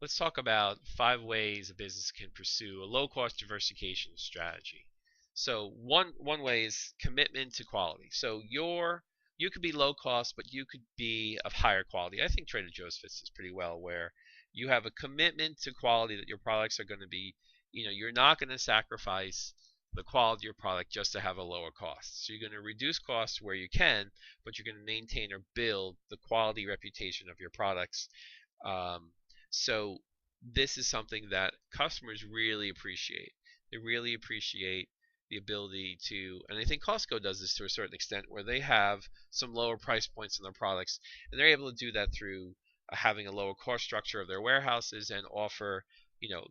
let's talk about 5 ways a business can pursue a low-cost diversification strategy. So one way is commitment to quality. So you could be low cost, but you could be of higher quality. I think Trader Joe's fits this pretty well, where you have a commitment to quality that your products are going to be, you're not going to sacrifice the quality of your product just to have a lower cost. So you're going to reduce costs where you can, but you're going to maintain or build the quality reputation of your products. So this is something that customers really appreciate. They really appreciate the ability to, and I think Costco does this to a certain extent, where they have some lower price points in their products, and they're able to do that through having a lower cost structure of their warehouses and offer,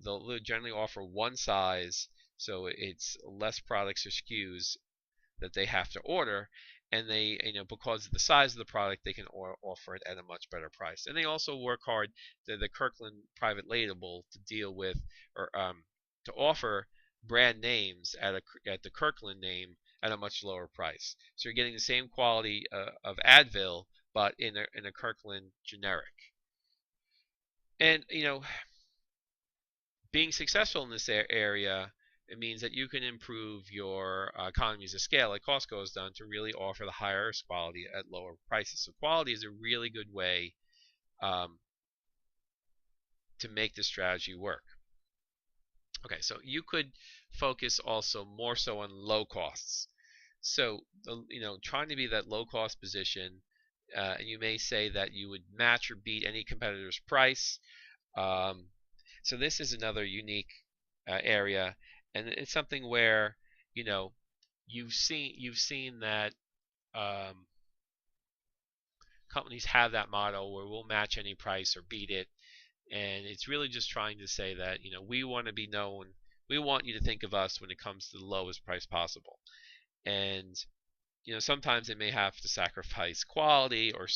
they'll generally offer one size, so it's less products or SKUs that they have to order, and they, because of the size of the product, they can offer it at a much better price. And they also work hard, the Kirkland private label, to deal with, or to offer brand names at the Kirkland name at a much lower price. So you're getting the same quality of Advil, but in a Kirkland generic. And being successful in this area, it means that you can improve your economies of scale, like Costco has done, to really offer the highest quality at lower prices. So quality is a really good way to make this strategy work. Okay, so you could focus also more so on low costs. So trying to be that low cost position, and you may say that you would match or beat any competitor's price. So this is another unique area, and it's something where you've seen that companies have that motto where we'll match any price or beat it, and it's really just trying to say that we want to be known. We want you to think of us when it comes to the lowest price possible, and sometimes they may have to sacrifice quality or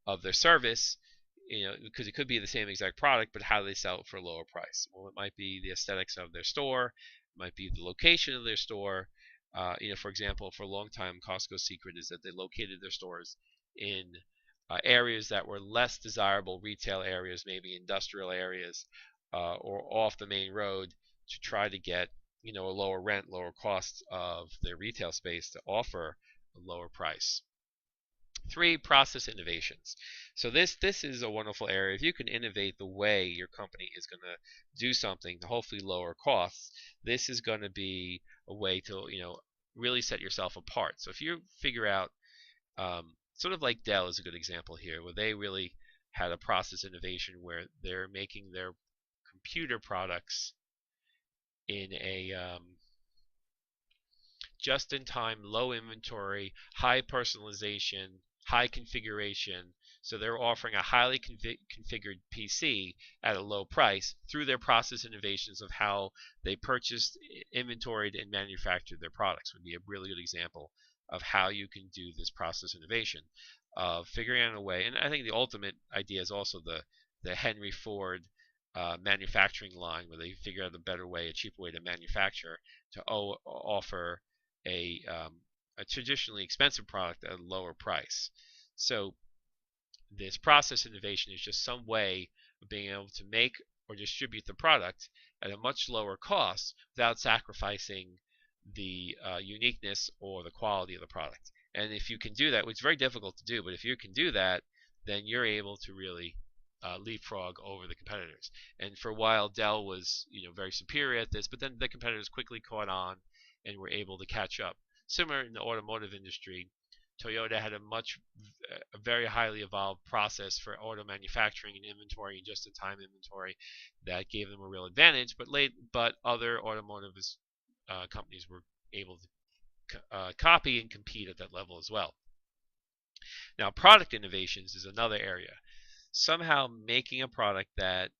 of their service, because it could be the same exact product, but how do they sell it for a lower price? Well, it might be the aesthetics of their store, it might be the location of their store. For example, for a long time, Costco's secret is that they located their stores in areas that were less desirable retail areas, maybe industrial areas, or off the main road, to try to get a lower rent, lower cost of their retail space to offer a lower price. 3, process innovations. So this is a wonderful area. If you can innovate the way your company is going to do something to hopefully lower costs, this is going to be a way to really set yourself apart. So if you figure out, sort of like Dell is a good example here, where they really had a process innovation where they're making their computer products in a just-in-time, low inventory, high personalization, high configuration. So they're offering a highly configured PC at a low price through their process innovations of how they purchased, inventoried, and manufactured their products. Would be a really good example of how you can do this process innovation, of figuring out a way. And I think the ultimate idea is also the Henry Ford manufacturing line, where they figure out a better way, a cheaper way to manufacture, to offer a traditionally expensive product at a lower price. So this process innovation is just some way of being able to make or distribute the product at a much lower cost without sacrificing the uniqueness or the quality of the product. And if you can do that, which is very difficult to do, but if you can do that, then you're able to really leapfrog over the competitors. And for a while, Dell was very superior at this, but then the competitors quickly caught on and were able to catch up. Similar in the automotive industry, Toyota had a very highly evolved process for auto manufacturing and inventory, and just-in-time inventory, that gave them a real advantage. But other automotive companies were able to copy and compete at that level as well. Now, product innovations is another area. Somehow making a product that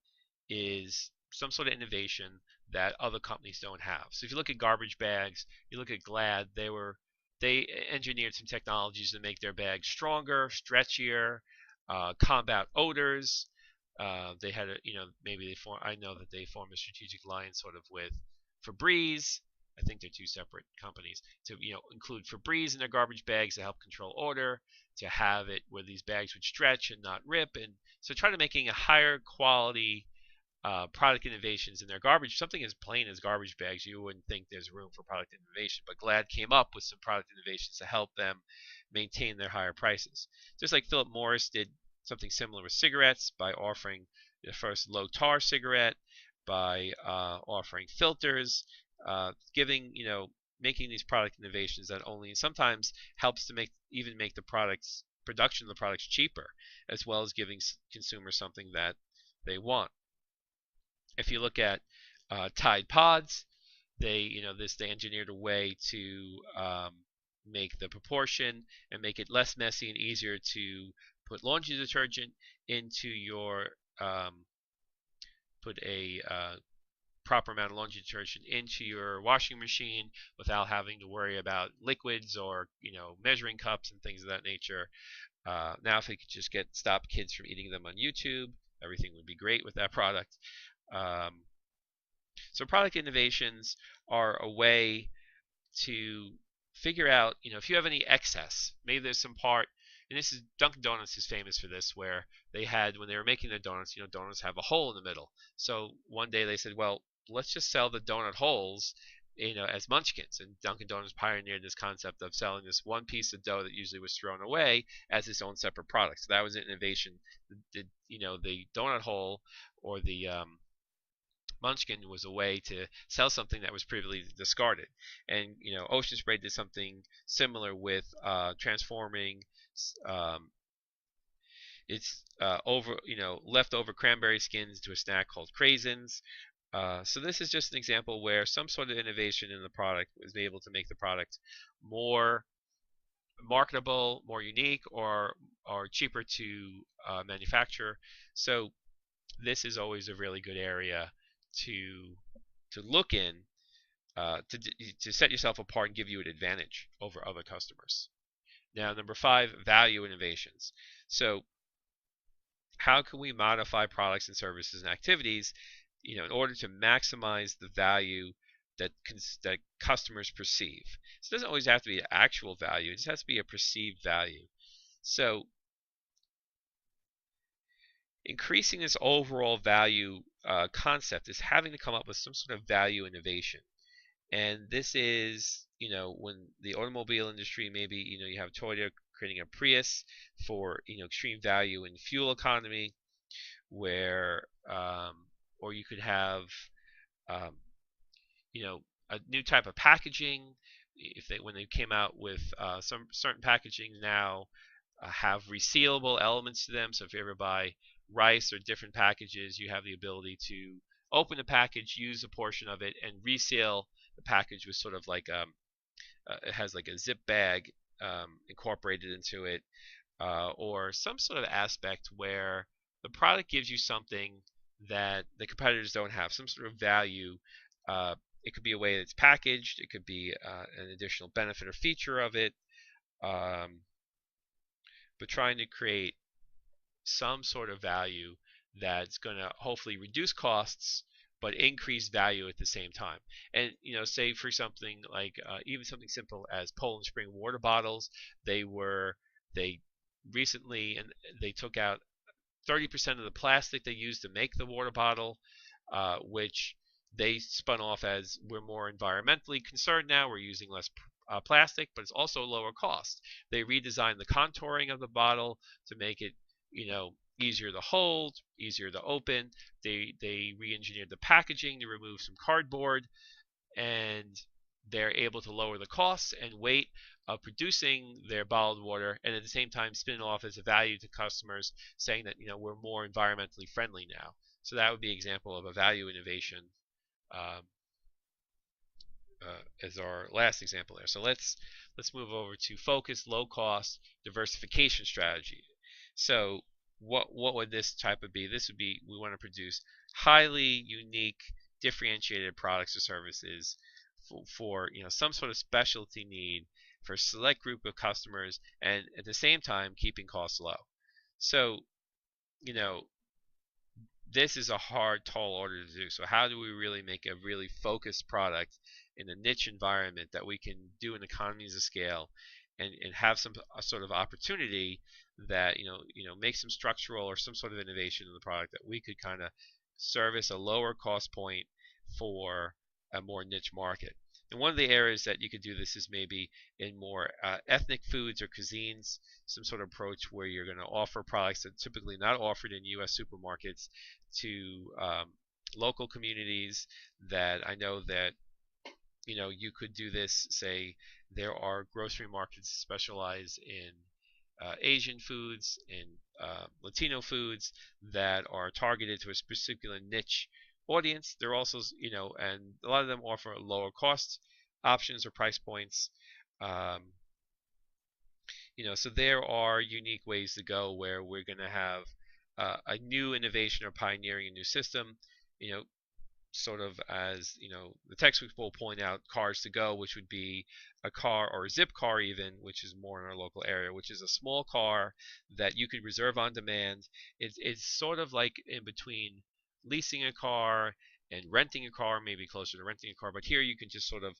is some sort of innovation that other companies don't have. So if you look at garbage bags, you look at Glad, they engineered some technologies to make their bags stronger, stretchier, combat odors. They had I know that they formed a strategic alliance sort of with Febreze. I think they're two separate companies, to include Febreze in their garbage bags to help control odor, to have it where these bags would stretch and not rip, and so try to making a higher quality product innovations in their garbage. Something as plain as garbage bags, you wouldn't think there's room for product innovation, but Glad came up with some product innovations to help them maintain their higher prices. Just like Philip Morris did something similar with cigarettes by offering the first low tar cigarette, by offering filters, giving, making these product innovations that only sometimes helps to make the products production of the products cheaper, as well as giving consumers something that they want. If you look at Tide Pods, they engineered a way to make the proportion and make it less messy and easier to put laundry detergent into your put a proper amount of laundry detergent into your washing machine without having to worry about liquids or measuring cups and things of that nature. Now, if we could just stop kids from eating them on YouTube, everything would be great with that product. So product innovations are a way to figure out, if you have any excess, maybe there's some part, and this is Dunkin' Donuts is famous for this, where they had, when they were making their donuts, donuts have a hole in the middle. So one day they said, well, let's just sell the donut holes, as munchkins. And Dunkin' Donuts pioneered this concept of selling this one piece of dough that usually was thrown away as its own separate product. So that was an innovation. The donut hole, or the Munchkin, was a way to sell something that was previously discarded. And Ocean Spray did something similar with transforming its leftover cranberry skins into a snack called Craisins. So this is just an example where some sort of innovation in the product was able to make the product more marketable, more unique, or cheaper to manufacture. So this is always a really good area to look in, to set yourself apart and give you an advantage over other customers. Now, number 5, value innovations. So how can we modify products and services and activities in order to maximize the value that customers perceive? So it doesn't always have to be actual value, it just has to be a perceived value. So increasing this overall value concept is having to come up with some sort of value innovation. And this is, when the automobile industry, maybe, you have Toyota creating a Prius for, extreme value in fuel economy, where, or you could have, a new type of packaging. When they came out with some certain packaging now have resealable elements to them. So if you ever buy rice or different packages, you have the ability to open the package, use a portion of it, and reseal the package with sort of like it has like a zip bag incorporated into it, or some sort of aspect where the product gives you something that the competitors don't have, some sort of value. It could be a way that it's packaged, it could be an additional benefit or feature of it, but trying to create some sort of value that's going to hopefully reduce costs but increase value at the same time. And say for something like even something simple as Poland Spring water bottles, they recently, and they took out 30% of the plastic they used to make the water bottle, which they spun off as, we're more environmentally concerned now, we're using less plastic, but it's also lower cost. They redesigned the contouring of the bottle to make it easier to hold, easier to open. They re-engineered the packaging to remove some cardboard, and they're able to lower the costs and weight of producing their bottled water, and at the same time spin it off as a value to customers, saying that we're more environmentally friendly now. So that would be an example of a value innovation as our last example there. So let's move over to focus, low-cost diversification strategy. So what would this type of be? This would be, we want to produce highly unique, differentiated products or services for some sort of specialty need for a select group of customers, and at the same time keeping costs low. So this is a hard, tall order to do. So how do we really make a really focused product in a niche environment that we can do in economies of scale, and have some sort of opportunity that make some structural or some sort of innovation in the product that we could kind of service a lower cost point for a more niche market. And one of the areas that you could do this is maybe in more ethnic foods or cuisines, some sort of approach where you're going to offer products that are typically not offered in U.S. supermarkets to local communities. That I know that you could do this. Say there are grocery markets that specialize in Asian foods and Latino foods that are targeted to a particular niche audience. They're also, and a lot of them offer lower cost options or price points. Um, so there are unique ways to go where we're going to have a new innovation or pioneering a new system. You know, sort of as the textbooks will point out, cars to go, which would be a car, or a zip car even, which is more in our local area, which is a small car that you could reserve on demand. It's sort of like in between leasing a car and renting a car, maybe closer to renting a car, but here you can just sort of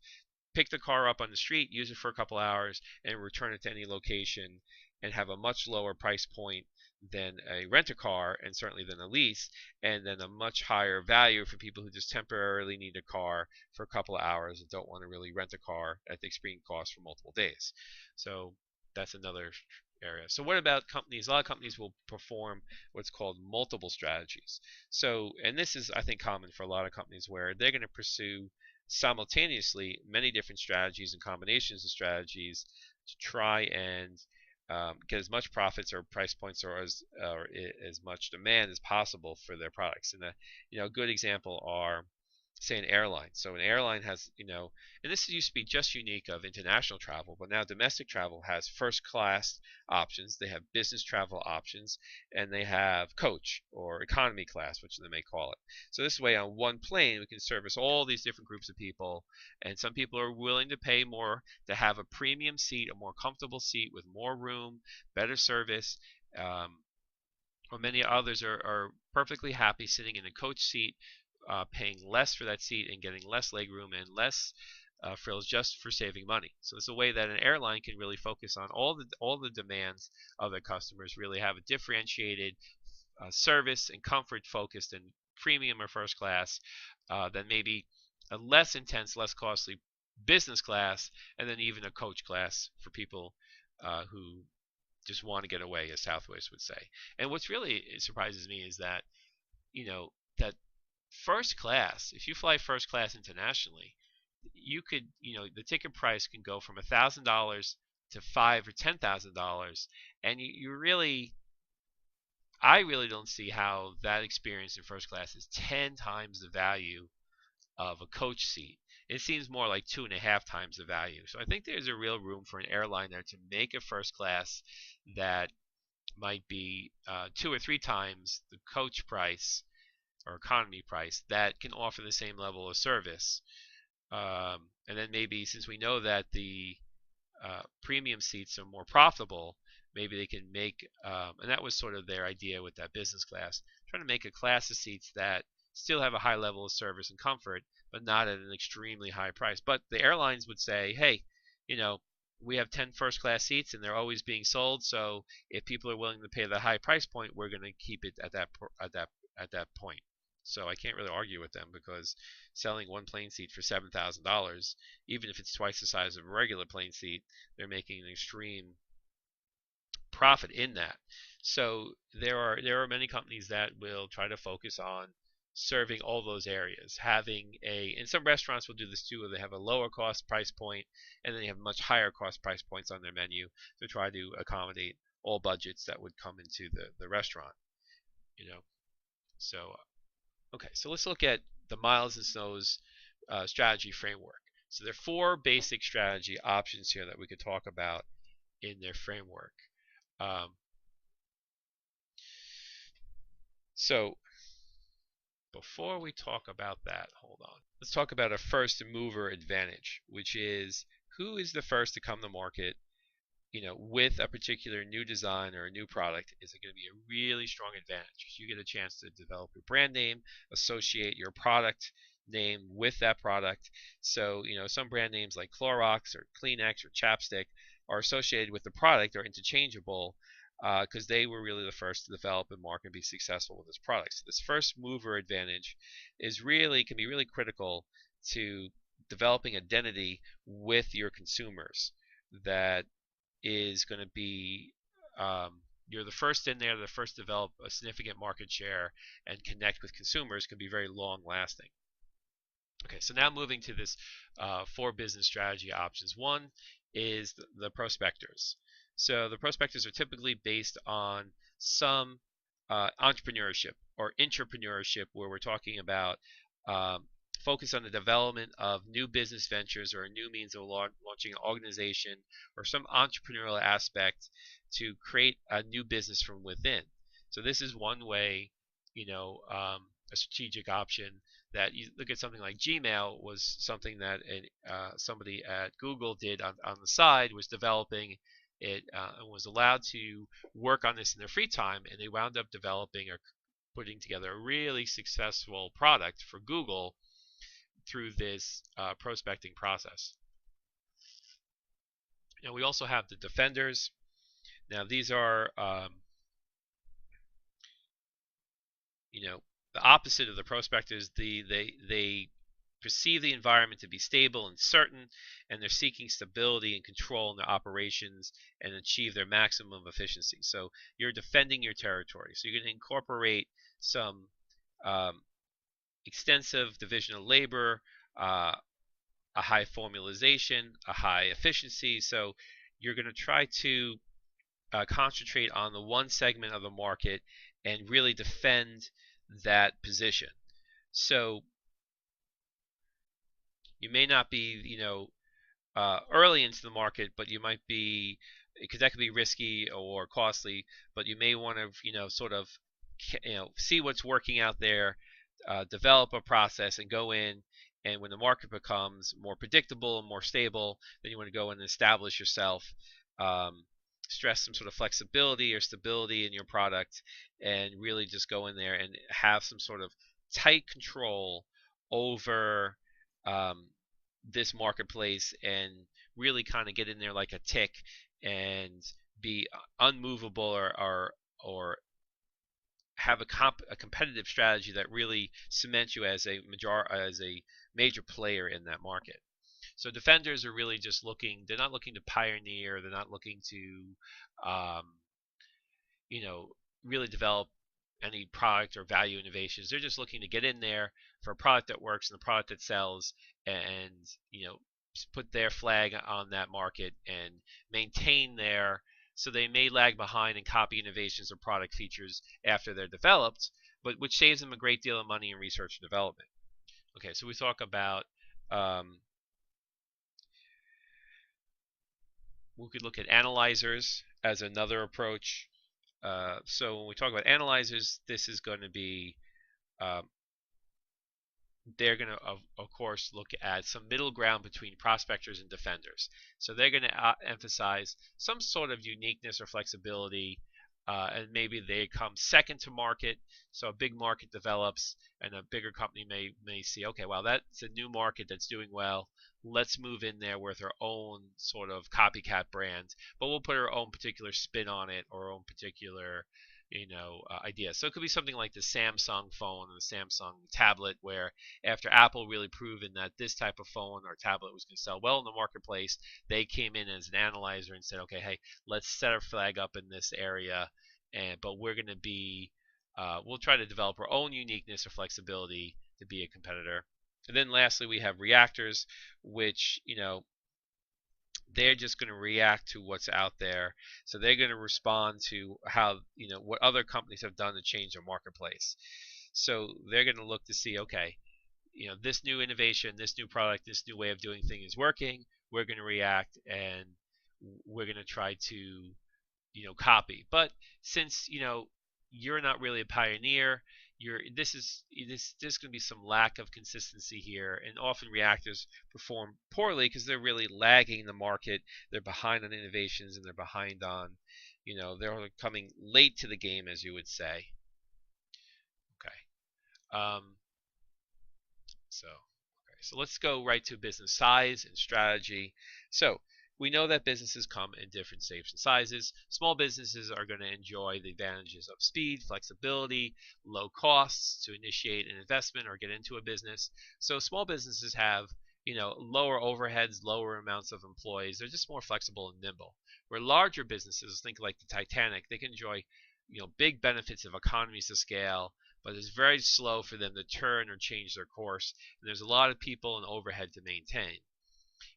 pick the car up on the street, use it for a couple hours, and return it to any location, and have a much lower price point than a rent-a-car, and certainly than a lease, and then a much higher value for people who just temporarily need a car for a couple of hours and don't want to really rent a car at the extreme cost for multiple days. So that's another area. So what about companies? A lot of companies will perform what's called multiple strategies. So, and this is, I think, common for a lot of companies where they're going to pursue simultaneously many different strategies and combinations of strategies to try and get as much profits or price points or as much demand as possible for their products. And a good example are, say, an airline. So an airline has, and this used to be just unique of international travel, but now domestic travel has first class options, they have business travel options, and they have coach or economy class, which they may call it. So this way, on one plane, we can service all these different groups of people, and some people are willing to pay more to have a premium seat, a more comfortable seat with more room, better service. Or many others are perfectly happy sitting in a coach seat, paying less for that seat and getting less legroom and less frills just for saving money. So it's a way that an airline can really focus on all the demands of their customers, really have a differentiated service and comfort focused in premium or first class, than maybe a less intense, less costly business class, and then even a coach class for people who just want to get away, as Southwest would say. And what's really surprises me is that that first class, if you fly first class internationally, you could, the ticket price can go from $1,000 to $5,000 or $10,000, and I really don't see how that experience in first class is 10 times the value of a coach seat. It seems more like 2.5 times the value. So I think there's a real room for an airline there to make a first class that might be 2 or 3 times the coach price or economy price that can offer the same level of service. And then maybe, since we know that the premium seats are more profitable, maybe they can make, and that was sort of their idea with that business class, trying to make a class of seats that still have a high level of service and comfort, but not at an extremely high price. But the airlines would say, hey, we have 10 first class seats and they're always being sold, so if people are willing to pay the high price point, we're going to keep it at that point. So I can't really argue with them, because selling one plane seat for $7,000, even if it's twice the size of a regular plane seat, they're making an extreme profit in that. So there are many companies that will try to focus on serving all those areas. And some restaurants will do this too, where they have a lower cost price point and then they have much higher cost price points on their menu to try to accommodate all budgets that would come into the restaurant. So okay, so let's look at the Miles and Snow's strategy framework. So there are 4 basic strategy options here that we could talk about in their framework. So before we talk about that, hold on. Let's talk about a first mover advantage, which is who is the first to come to market with a particular new design or a new product. Is it going to be a really strong advantage? You get a chance to develop your brand name, associate your product name with that product. So, some brand names like Clorox or Kleenex or Chapstick are associated with the product, or interchangeable, because they were really the first to develop and market and be successful with this product. So this first mover advantage can be really critical to developing identity with your consumers that is going to be you're the first in there, the first to develop a significant market share and connect with consumers can be very long lasting. Okay, so now moving to this 4 business strategy options. One is the prospectors. So the prospectors are typically based on some entrepreneurship or intrapreneurship, where we're talking about focus on the development of new business ventures or a new means of launching an organization or some entrepreneurial aspect to create a new business from within. So this is one way, a strategic option. That you look at something like Gmail was something that somebody at Google did on the side, was developing it and was allowed to work on this in their free time, and they wound up developing or putting together a really successful product for Google through this prospecting process. Now we also have the defenders. Now these are the opposite of the prospectors. They perceive the environment to be stable and certain, and they're seeking stability and control in their operations and achieve their maximum efficiency. So you're defending your territory. So you're going to incorporate some extensive division of labor, a high formalization, a high efficiency. So you're going to try to concentrate on the one segment of the market and really defend that position. So you may not be, early into the market, but you might be, because that could be risky or costly, but you may want to, sort of, see what's working out there, develop a process and go in. And when the market becomes more predictable and more stable, then you want to go in and establish yourself, stress some sort of flexibility or stability in your product, and really just go in there and have some sort of tight control over this marketplace, and really kind of get in there like a tick and be unmovable, or have a competitive strategy that really cements you as a major player in that market. So defenders are really just they're not looking to pioneer, they're not looking to really develop any product or value innovations. They're just looking to get in there for a product that works and a product that sells, and put their flag on that market and maintain so they may lag behind and copy innovations or product features after they're developed, but which saves them a great deal of money in research and development. Okay, so we talk about we could look at analyzers as another approach. So when we talk about analyzers, this is going to be they're going to, of course, look at some middle ground between prospectors and defenders. So they're going to emphasize some sort of uniqueness or flexibility, and maybe they come second to market. So a big market develops, and a bigger company may see, okay, well, that's a new market that's doing well. Let's move in there with our own sort of copycat brand, but we'll put our own particular spin on it, or our own particular idea. So it could be something like the Samsung phone or the Samsung tablet, where after Apple really proven that this type of phone or tablet was going to sell well in the marketplace, they came in as an analyzer and said, okay, hey, let's set our flag up in this area, but we're going to be we'll try to develop our own uniqueness or flexibility to be a competitor. And then lastly, we have reactors, which they're just going to react to what's out there. So they're going to respond to how, what other companies have done to change their marketplace. So they're going to look to see, okay, this new innovation, this new product, this new way of doing things is working. We're going to react, and we're going to try to, copy. But since, you're not really a pioneer, there's going to be some lack of consistency here, and often reactors perform poorly because they're really lagging the market. They're behind on innovations, and they're behind on, they're coming late to the game, as you would say. Okay. So let's go right to business size and strategy. So we know that businesses come in different shapes and sizes. Small businesses are going to enjoy the advantages of speed, flexibility, low costs to initiate an investment or get into a business. So small businesses have lower overheads, lower amounts of employees. They're just more flexible and nimble. Where larger businesses, think like the Titanic, they can enjoy big benefits of economies of scale, but it's very slow for them to turn or change their course, and there's a lot of people and overhead to maintain.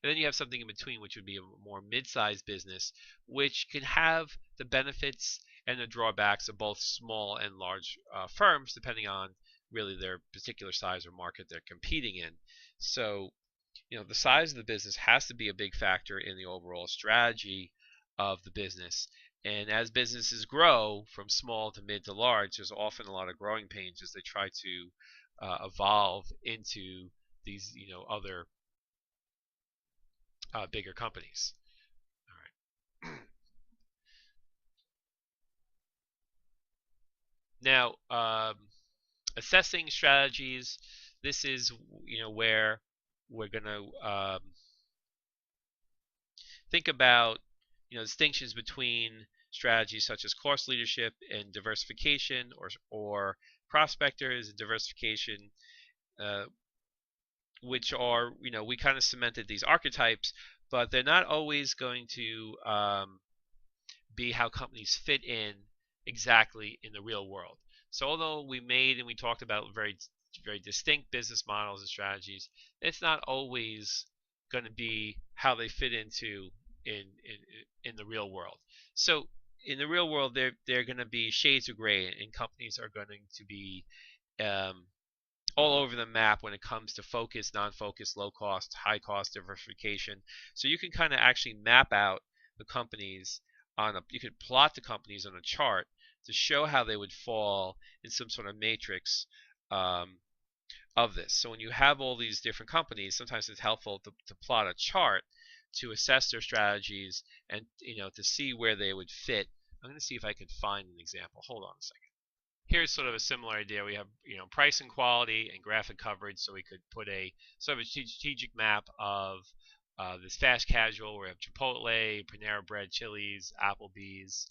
And then you have something in between, which would be a more mid-sized business, which can have the benefits and the drawbacks of both small and large firms, depending on really their particular size or market they're competing in. So, the size of the business has to be a big factor in the overall strategy of the business. And as businesses grow from small to mid to large, there's often a lot of growing pains as they try to evolve into these, other bigger companies. All right. Now, assessing strategies. This is where we're going to think about distinctions between strategies such as course leadership and diversification, or prospectors and diversification, which are we kind of cemented these archetypes, but they're not always going to be how companies fit in exactly in the real world. So although we talked about very very distinct business models and strategies, it's not always going to be how they fit into in the real world. So in the real world, they're going to be shades of gray, and companies are going to be all over the map when it comes to focus, non-focus, low cost, high cost diversification. So you can kind of actually map out the companies you could plot the companies on a chart to show how they would fall in some sort of matrix of this. So when you have all these different companies, sometimes it's helpful to plot a chart to assess their strategies and to see where they would fit. I'm going to see if I can find an example. Hold on a second. Here's sort of a similar idea. We have price and quality and graphic coverage, so we could put a sort of a strategic map of this fast casual. We have Chipotle, Panera Bread, Chili's, Applebee's.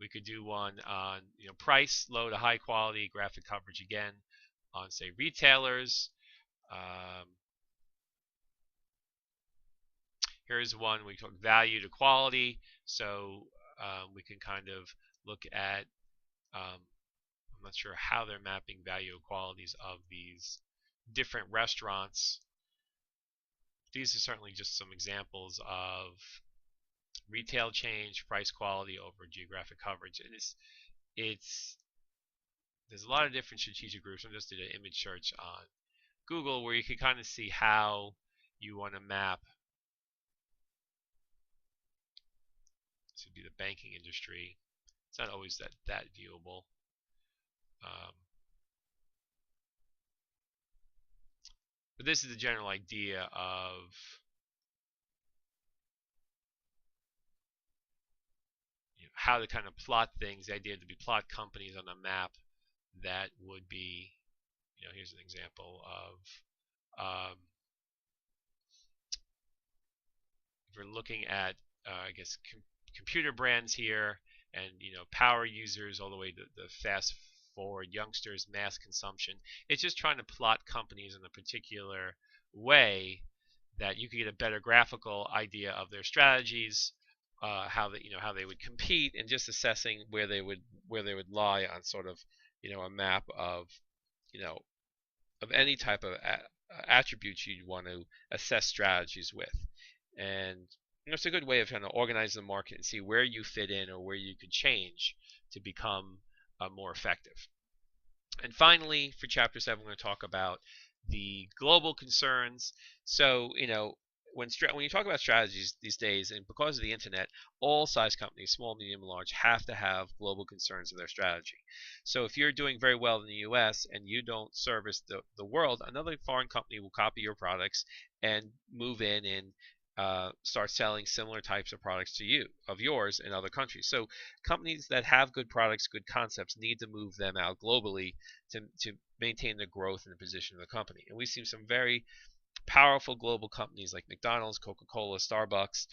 We could do one on price, low to high quality, graphic coverage again on say retailers. Here's one we took value to quality, so we can kind of look at I'm not sure how they're mapping value qualities of these different restaurants. These are certainly just some examples of retail change, price quality over geographic coverage. And there's a lot of different strategic groups. I just did an image search on Google where you can kind of see how you want to map. This would be the banking industry. It's not always that viewable. But this is the general idea of how to kind of plot things. The idea to be plot companies on a map that would be, here's an example of if we're looking at, I guess, computer brands here, and power users all the way to the fast forward youngsters, mass consumption. It's just trying to plot companies in a particular way that you can get a better graphical idea of their strategies, how they would compete, and just assessing where they would lie on sort of a map of of any type of attributes you'd want to assess strategies with. And it's a good way of trying to organize the market and see where you fit in or where you could change to become more effective. And finally, for Chapter 7, we're going to talk about the global concerns. So, when you talk about strategies these days, and because of the internet, all size companies, small, medium, and large, have to have global concerns in their strategy. So if you're doing very well in the US and you don't service the world, another foreign company will copy your products and move in and start selling similar types of products of yours in other countries. So companies that have good products, good concepts, need to move them out globally to maintain the growth and the position of the company. And we've seen some very powerful global companies like McDonald's, Coca-Cola, Starbucks,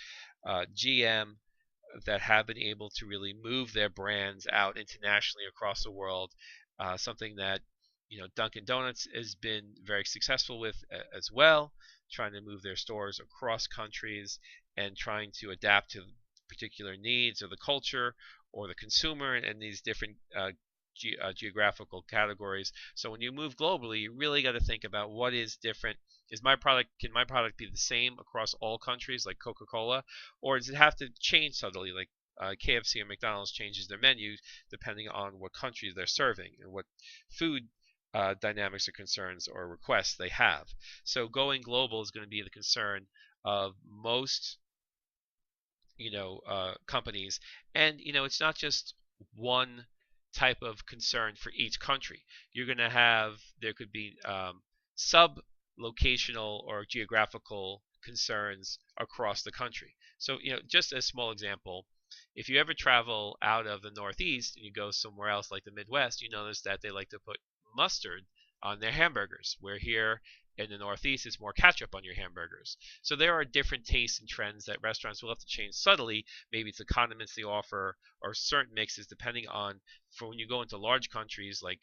GM, that have been able to really move their brands out internationally across the world. Something that Dunkin' Donuts has been very successful with as well, trying to move their stores across countries and trying to adapt to particular needs of the culture or the consumer and these different geographical categories. So when you move globally, you really got to think about what is different. Can my product be the same across all countries like Coca-Cola, or does it have to change subtly like KFC or McDonald's changes their menu depending on what countries they're serving and what food dynamics or concerns or requests they have. So going global is going to be the concern of most companies, and it's not just one type of concern for each country. You're going to have there could be sub locational or geographical concerns across the country. So just a small example, if you ever travel out of the Northeast and you go somewhere else like the Midwest, you notice that they like to put mustard on their hamburgers, where here in the Northeast it's more ketchup on your hamburgers. So there are different tastes and trends that restaurants will have to change subtly. Maybe it's the condiments they offer or certain mixes, depending on, for when you go into large countries like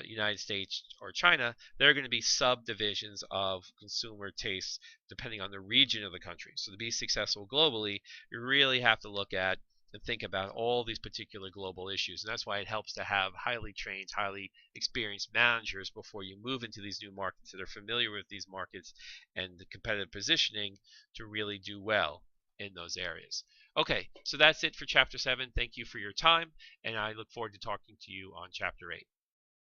United States or China, there are going to be subdivisions of consumer tastes depending on the region of the country. So to be successful globally, you really have to look at and think about all these particular global issues. And that's why it helps to have highly trained, highly experienced managers before you move into these new markets that are familiar with these markets and the competitive positioning to really do well in those areas. Okay, so that's it for Chapter 7. Thank you for your time, and I look forward to talking to you on Chapter 8.